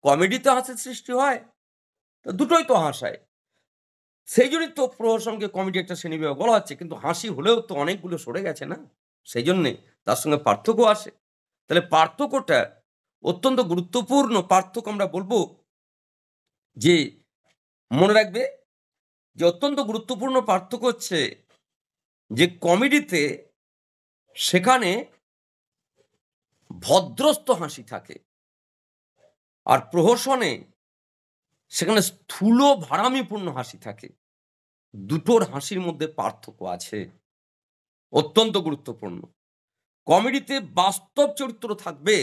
কমেডিতে হাসির সৃষ্টি হয়, তো দুটোই তো হাসায়। সেই জন্যই তো প্রহসনকে কমেডি একটা শ্রেণীবিভাগ বলা হচ্ছে। কিন্তু হাসি হলেও তো অনেকগুলো সরে গেছে না, সেই জন্যে তার সঙ্গে পার্থক্য আসে। তাহলে পার্থক্যটা অত্যন্ত গুরুত্বপূর্ণ পার্থক্য। আমরা বলবো যে মনে রাখবে যে অত্যন্ত গুরুত্বপূর্ণ পার্থক্য হচ্ছে যে কমেডিতে সেখানে ভদ্রস্থ হাসি থাকে, আর প্রহসনে সেখানে স্থূল ভাড়ামিপূর্ণ হাসি থাকে। দুটোর হাসির মধ্যে পার্থক্য আছে, অত্যন্ত গুরুত্বপূর্ণ। কমেডিতে বাস্তব চরিত্র থাকবে,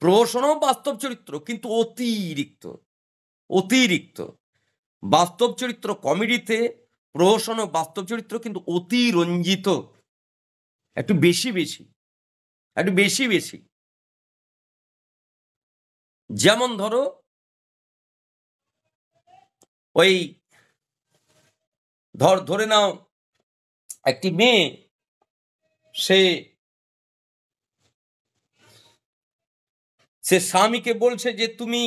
প্রহসনও বাস্তব চরিত্র, কিন্তু অতিরিক্ত বাস্তব চরিত্র কমেডিতে, প্রহসনও বাস্তব চরিত্র, কিন্তু অতিরঞ্জিত, একটু বেশি। যেমন ধরো ওই ধরে নাও একটি মেয়ে, সে স্বামীকে বলছে যে তুমি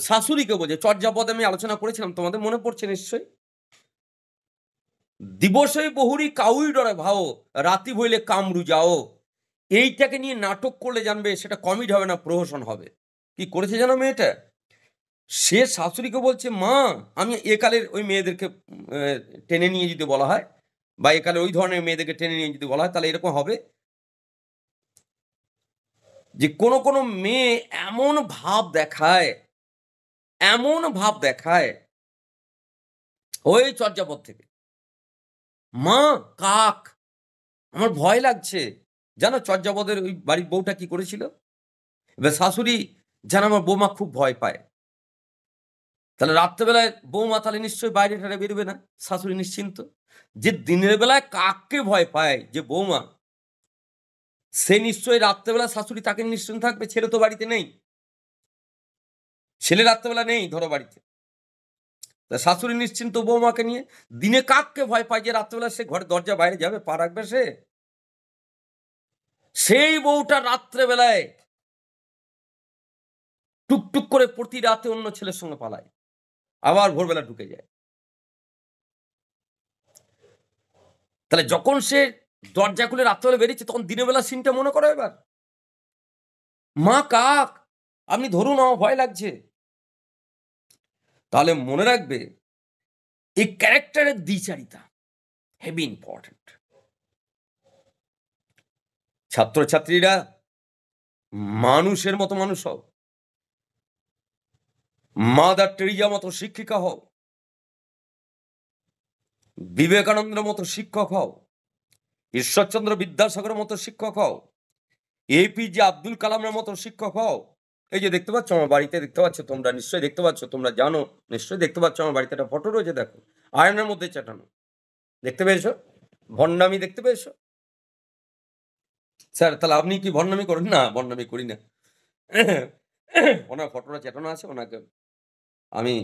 শাশুড়িকে বলছে, চর্যাপদে আমি আলোচনা করেছিলাম, তোমাদের মনে পড়ছে নিশ্চয়ই। দিবসই বহুরি কাউই ডরে ভাও, রাতি হইলে কামরু যাও। এইটাকে নিয়ে নাটক করলে জানবে সেটা কমেডি হবে না, প্রহসন হবে। কি করেছে জানো মেয়েটা? সে শাশুড়িকে বলছে, মা আমি একালের ওই মেয়েদেরকে টেনে নিয়ে যদি বলা হয়, বা একালের ওই ধরনের মেয়েদেরকে টেনে নিয়ে যদি বলা হয়, তাহলে এরকম হবে যে কোনো মেয়ে এমন ভাব দেখায় ওই চর্যাপদ থেকে, মা কাক আমার ভয় লাগছে। জানো চর্যাপদের ওই বাড়ির বউটা কি করেছিল? এবার শাশুড়ি জানো আমার বৌমা খুব ভয় পায়, তাহলে রাত্রেবেলায় বৌমা তাহলে নিশ্চয়ই বাইরে টারে বেরোবে না, শাশুড়ি নিশ্চিন্ত। যে দিনের বেলায় কাককে ভয় পায়, যে বৌমা, সে নিশ্চয়ই রাত্রেবেলা শাশুড়ি তাকে নিশ্চিন্ত থাকবে। ছেলে তো বাড়িতে নেই, ছেলে রাত্রেবেলা নেই ধরো বাড়িতে, তা শাশুড়ি নিশ্চিন্ত বৌমাকে নিয়ে। দিনে কাককে ভয় পায়, যে রাত্রেবেলা সে ঘরের দরজা বাইরে যাবে, পা রাখবে সে। সেই বউটা রাত্রেবেলায় টুকটুক করে প্রতি রাতে অন্য ছেলের সঙ্গে পালায়, আবার ভোরবেলা ঢুকে যায়। তাহলে যখন সে দরজা খুলে রাত্রেবেলা বেরিয়েছে, তখন দিনের বেলা সিনটা মনে করো এবার, মা কাক আপনি ধরুন আমার ভয় লাগছে। তাহলে মনে রাখবে এই ক্যারেক্টারের দ্বিচারিতা হেভি ইম্পর্টেন্ট। ছাত্রছাত্রীরা মানুষের মতো মানুষ হও, মাদার টেরিজা মতো শিক্ষিকা হও, বিবেকানন্দের মতো শিক্ষক হও, ঈশ্বরচন্দ্র বিদ্যাসাগরের মতো শিক্ষক হও, এপিজে আব্দুল কালামের মতো শিক্ষক হও। এই যে দেখতে পাচ্ছ আমার বাড়িতে, দেখতে পাচ্ছ তোমরা, নিশ্চয়ই দেখতে পাচ্ছ, তোমরা জানো নিশ্চয়ই দেখতে পাচ্ছ আমার বাড়িতে একটা ফটো রয়েছে, দেখো আয়নার মধ্যে চাটানো, দেখতে পেয়েছো? ভণ্ডামি দেখতে পেয়েছো? স্যার তাহলে আপনি কি ভণ্ডামি করেন? না, ভণ্ডামি করি না। ওনার ফটোটা চাটানো আছে, ওনাকে আমি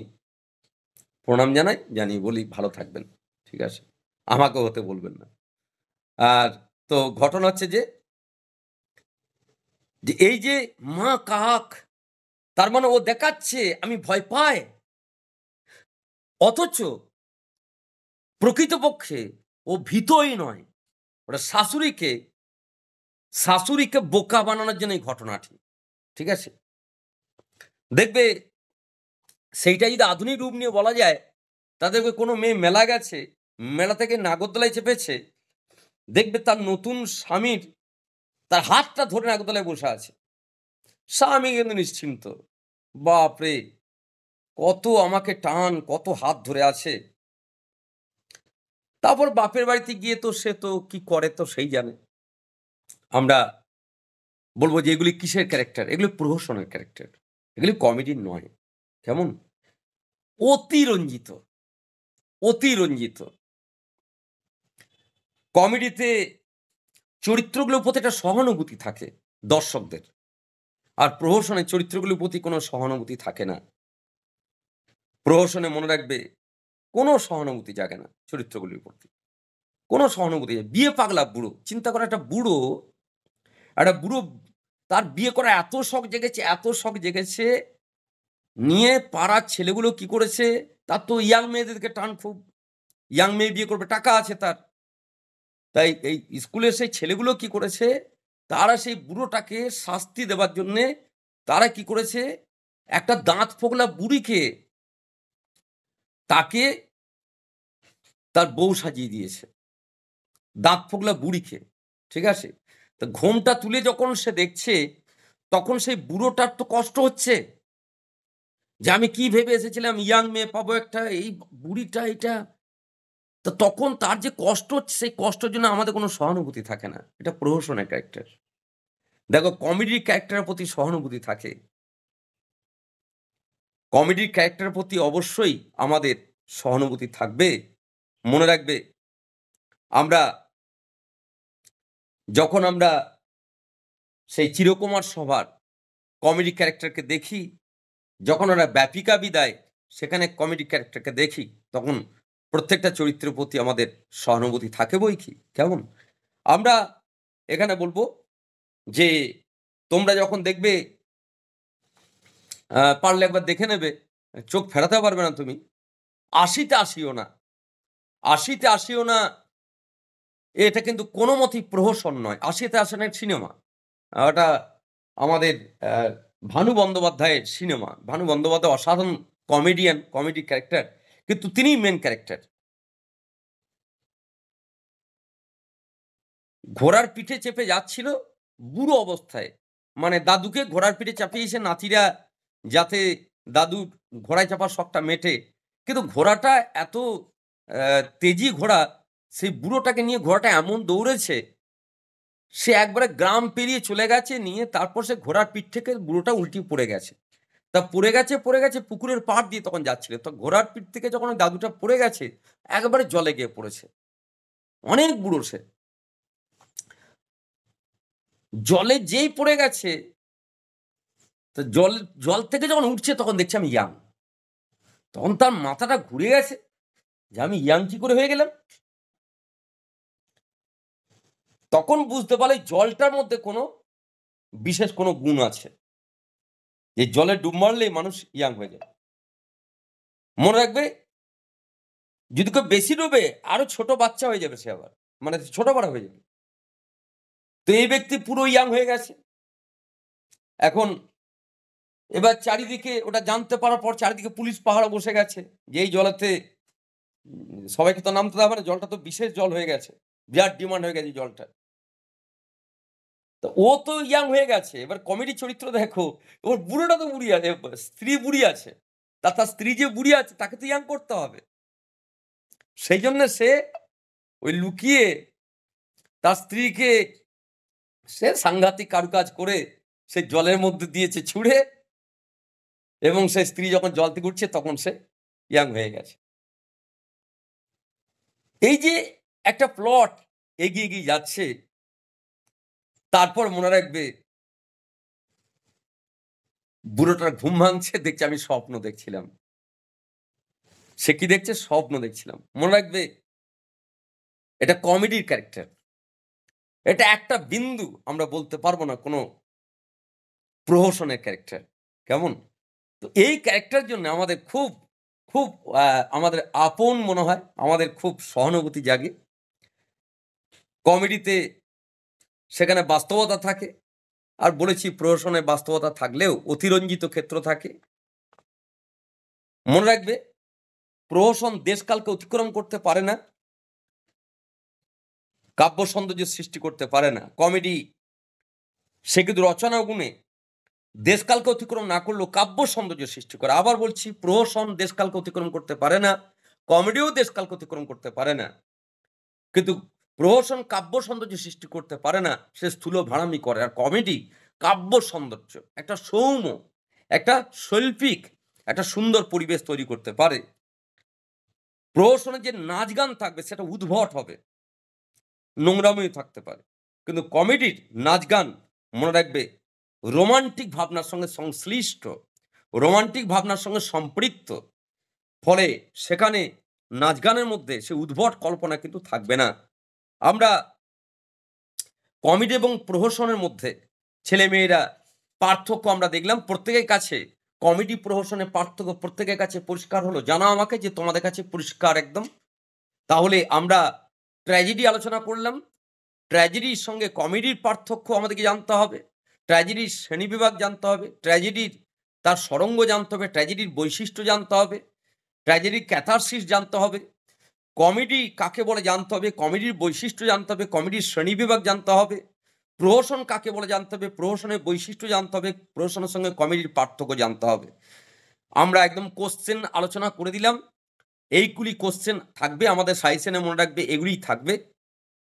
প্রণাম জানিয়ে বলি ভালো থাকবেন, ঠিক আছে, আমাকেও হতে বলবেন না। আর তো ঘটনা হচ্ছে যে এই যে মা কাক, তার মানে ও দেখাচ্ছে আমি ভয় পাই, অথচ প্রকৃতপক্ষে ও ভীতই নয়। ওটা শাশুড়িকে বোকা বানানোর জন্য এই ঘটনাটি, ঠিক আছে। দেখবে সেইটা যদি আধুনিক রূপ নিয়ে বলা যায়, তাদের কোনো মেয়ে মেলা গেছে, মেলা থেকে নাগরদোলায় চেপেছে, দেখবে তার নতুন স্বামীর তার হাতটা ধরে নাগরদোলায় বসে আছে, স্বামী কিন্তু নিশ্চিন্ত, বাপরে কত আমাকে টান, কত হাত ধরে আছে। তারপর বাপের বাড়িতে গিয়ে তো সে তো কি করে তো সেই জানে। আমরা বলবো যে এগুলি কিসের ক্যারেক্টার? এগুলি প্রহসনের ক্যারেক্টার, এগুলি কমেডি নয়। কেমন অতিরঞ্জিত। কমেডিতে চরিত্রগুলোর প্রতি একটা সহানুভূতি থাকে দর্শকদের, আর প্রহসনের চরিত্রগুলোর প্রতি কোনো সহানুভূতি থাকে না। প্রহসনে মনে রাখবে কোনো সহানুভূতি জাগে না চরিত্রগুলির প্রতি, কোনো সহানুভূতি। বিয়ে পাগলা বুড়ো, চিন্তা করে একটা বুড়ো তার বিয়ে করা এত শখ জেগেছে, নিয়ে পাড়ার ছেলেগুলো কি করেছে, তার তো ইয়াং মেয়েদেরকে টান, খুব ইয়াং মেয়ে বিয়ে করবে, টাকা আছে তার। তাই এই স্কুলের সেই ছেলেগুলো কি করেছে, তারা সেই বুড়োটাকে শাস্তি দেবার জন্যে তারা কি করেছে, একটা দাঁত ফোকলা বুড়িকে তাকে তার বউ সাজিয়ে দিয়েছে, দাঁত ফোকলা বুড়িকে, ঠিক আছে? তো ঘোমটা তুলে যখন সে দেখছে, তখন সেই বুড়োটার তো কষ্ট হচ্ছে যে আমি কি ভেবে এসেছিলাম ইয়াং মেয়ে পাবো একটা, এই বুড়িটা এটা। তো তখন তার যে কষ্ট হচ্ছে, সেই কষ্টের জন্য আমাদের কোনো সহানুভূতি থাকে না। এটা প্রহসনের ক্যারেক্টার। দেখো, কমেডির ক্যারেক্টারের প্রতি সহানুভূতি থাকে। কমেডির ক্যারেক্টারের প্রতি অবশ্যই আমাদের সহানুভূতি থাকবে। মনে রাখবে, আমরা যখন আমরা সেই চিরকুমার সভার কমেডি ক্যারেক্টারকে দেখি, যখন ওরা ব্যাপিকা বিদায় সেখানে কমেডি ক্যারেক্টারকে দেখি, তখন প্রত্যেকটা চরিত্রের প্রতি আমাদের সহানুভূতি থাকে বই কি। কেমন? আমরা এখানে বলবো যে তোমরা যখন দেখবে, পারলে একবার দেখে নেবে, চোখ ফেরাতে পারবে না তুমি। ৮০তে আসিও না, ৮০তে আসিও না, এটা কিন্তু কোনো মতেই প্রহসন নয়। ৮০তে আসে না সিনেমা। ওটা আমাদের ভানু বন্দ্যোপাধ্যায়ের সিনেমা। ভানু বন্দ্যোপাধ্যায় অসাধারণ কমেডিয়ান, কমেডি ক্যারেক্টার, কিন্তু তিনিই মেন ক্যারেক্টার। ঘোড়ার পিঠে চেপে যাচ্ছিল বুড়ো অবস্থায়, মানে দাদুকে ঘোড়ার পিঠে চাপিয়েছে নাতিরা, যাতে দাদুর ঘোড়ায় চাপার শখটা মেটে। কিন্তু ঘোড়াটা এত তেজি ঘোড়া, সেই বুড়োটাকে নিয়ে ঘোড়াটা এমন দৌড়েছে, সে একবারে গ্রাম পেরিয়ে চলে গেছে, নিয়ে তারপর সে ঘোড়ার পিঠ থেকে বুড়োটা উল্টিয়ে পড়ে গেছে। তা পড়ে গেছে পুকুরের পাড় দিয়ে তখন যাচ্ছিল। তো ঘোড়ার পিঠ থেকে যখন ওই দাদুটা পড়ে গেছে, একেবারে জলে গিয়ে পড়েছে। অনেক বুড়ো সে। জলে যেই পড়ে গেছে, তো জল থেকে যখন উঠছে তখন দেখছি আমি ইয়াং। তখন তার মাথাটা ঘুরে গেছে যে আমি ইয়াং কি করে হয়ে গেলাম। তখন বুঝতে পারলে জলটার মধ্যে কোনো বিশেষ কোনো গুণ আছে, যে জলে ডুব মারলেই মানুষ ইয়াং হয়ে যায়। মনে রাখবে, যদি কেউ বেশি ডুবে, আরো ছোট বাচ্চা হয়ে যাবে সে, আবার মানে ছোট বড় হয়ে যাবে। তো এই ব্যক্তি পুরো ইয়াং হয়ে গেছে। এখন এবার চারিদিকে ওটা জানতে পারার পর চারিদিকে পুলিশ পাহারা বসে গেছে যে এই জলেতে সবাইকে তো নামতে হবে না, জলটা তো বিশেষ জল হয়ে গেছে, বিরাট ডিমান্ড হয়ে গেছে জলটা। তো ও তো ইয়াং হয়ে গেছে। এবার কমেডি চরিত্র দেখো, ওর বুড়োটা তো বুড়ি আছে, স্ত্রী বুড়ি আছে, তার স্ত্রী যে বুড়ি আছে তাকে তো ইয়াং করতে হবে। সেই জন্য সে ওই লুকিয়ে তার স্ত্রীকে সে সাংঘাতিক কারুকাজ করে সে জলের মধ্যে দিয়েছে ছুঁড়ে, এবং সে স্ত্রী যখন জল থেকে উঠছে তখন সে ইয়াং হয়ে গেছে। এই যে একটা প্লট এগিয়ে এগিয়ে যাচ্ছে, তারপর মনে রাখবে বুড়োটার ঘুম ভাঙছে, দেখছে আমি স্বপ্ন দেখছিলাম। সে কি দেখছে? স্বপ্ন দেখছিলাম। মনে রাখবে, এটা কমেডির ক্যারেক্টার। এটা একটা বিন্দু আমরা বলতে পারবো না কোনো প্রহসনের ক্যারেক্টার। কেমন? তো এই ক্যারেক্টার জন্য আমাদের খুব খুব আমাদের আপন মনে হয়, আমাদের খুব সহানুভূতি জাগে। কমেডিতে সেখানে বাস্তবতা থাকে, আর বলেছি প্রহসনে বাস্তবতা থাকলেও অতিরঞ্জিত ক্ষেত্র থাকে। মনে রাখবে, প্রহসন দেশকালকে অতিক্রম করতে পারে না, কাব্য সৌন্দর্য সৃষ্টি করতে পারে না। কমেডি সে কিন্তু রচনা গুণে দেশকালকে অতিক্রম না করলেও কাব্য সৌন্দর্য সৃষ্টি করে। আবার বলছি, প্রহসন দেশকালকে অতিক্রম করতে পারে না, কমেডিও দেশকালকে অতিক্রম করতে পারে না। কিন্তু প্রহসন কাব্য সৌন্দর্য সৃষ্টি করতে পারে না, সে স্থূল ভাড়ামি করে। আর কমেডি কাব্য সৌন্দর্য, একটা সৌম্য, একটা শৈল্পিক, একটা সুন্দর পরিবেশ তৈরি করতে পারে। প্রহসনে যে নাচ গান থাকবে সেটা উদ্ভট হবে, নোংরামিও থাকতে পারে। কিন্তু কমেডির নাচ গান, মনে রাখবে, রোমান্টিক ভাবনার সঙ্গে সংশ্লিষ্ট, রোমান্টিক ভাবনার সঙ্গে সম্পৃক্ত। ফলে সেখানে নাচ গানের মধ্যে সে উদ্ভট কল্পনা কিন্তু থাকবে না। আমরা কমেডি এবং প্রহসনের মধ্যে ছেলেমেয়েরা পার্থক্য আমরা দেখলাম। প্রত্যেকের কাছে কমেডি প্রহসনের পার্থক্য প্রত্যেকের কাছে পরিষ্কার হলো। জানাও আমাকে যে তোমাদের কাছে পরিষ্কার একদম। তাহলে আমরা ট্র্যাজেডি আলোচনা করলাম। ট্র্যাজেডির সঙ্গে কমেডির পার্থক্য আমাদেরকে জানতে হবে, ট্র্যাজেডির শ্রেণীবিভাগ জানতে হবে, ট্র্যাজেডির তার সরঙ্গ জানতে হবে, ট্র্যাজেডির বৈশিষ্ট্য জানতে হবে, ট্র্যাজেডির ক্যাথারসিস জানতে হবে, কমেডি কাকে বলে জানতে হবে, কমেডির বৈশিষ্ট্য জানতে হবে, কমেডির শ্রেণীবিভাগ জানতে হবে, প্রহসন কাকে বলে জানতে হবে, প্রহসনের বৈশিষ্ট্য জানতে হবে, প্রহসনের সঙ্গে কমেডির পার্থক্য জানতে হবে। আমরা একদম কোশ্চেন আলোচনা করে দিলাম। এইগুলি কোশ্চেন থাকবে আমাদের সাজেশনে, মনে রাখবে এগুলিই থাকবে।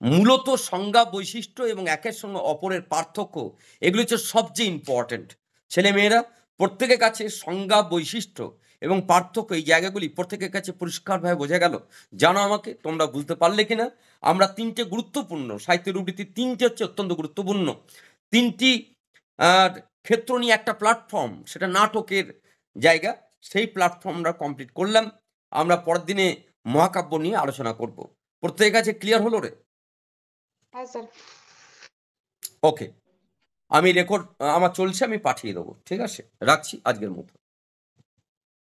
মূলত সংজ্ঞা, বৈশিষ্ট্য এবং একের সঙ্গে অপরের পার্থক্য, এগুলি হচ্ছে সবচেয়ে ইম্পর্টেন্ট। ছেলেমেয়েরা প্রত্যেকের কাছে সংজ্ঞা, বৈশিষ্ট্য এবং পার্থক্য এই জায়গাগুলি প্রত্যেকের কাছে পরিষ্কারভাবে বোঝা গেল? জানো আমাকে তোমরা বুঝতে পারলে কিনা? আমরা তিনটে গুরুত্বপূর্ণ সাহিত্য রূপনীতি, তিনটে হচ্ছে অত্যন্ত গুরুত্বপূর্ণ তিনটি ক্ষেত্র নিয়ে একটা প্ল্যাটফর্ম, সেটা নাটকের জায়গা। সেই প্ল্যাটফর্ম আমরা কমপ্লিট করলাম। আমরা পরের দিনে মহাকাব্য নিয়ে আলোচনা করব। প্রত্যেকের কাছে ক্লিয়ার হলো রে? হ্যাঁ স্যার। ওকে, আমি রেকর্ড আমার চলছে, আমি পাঠিয়ে দেবো। ঠিক আছে, রাখছি আজকের মতো।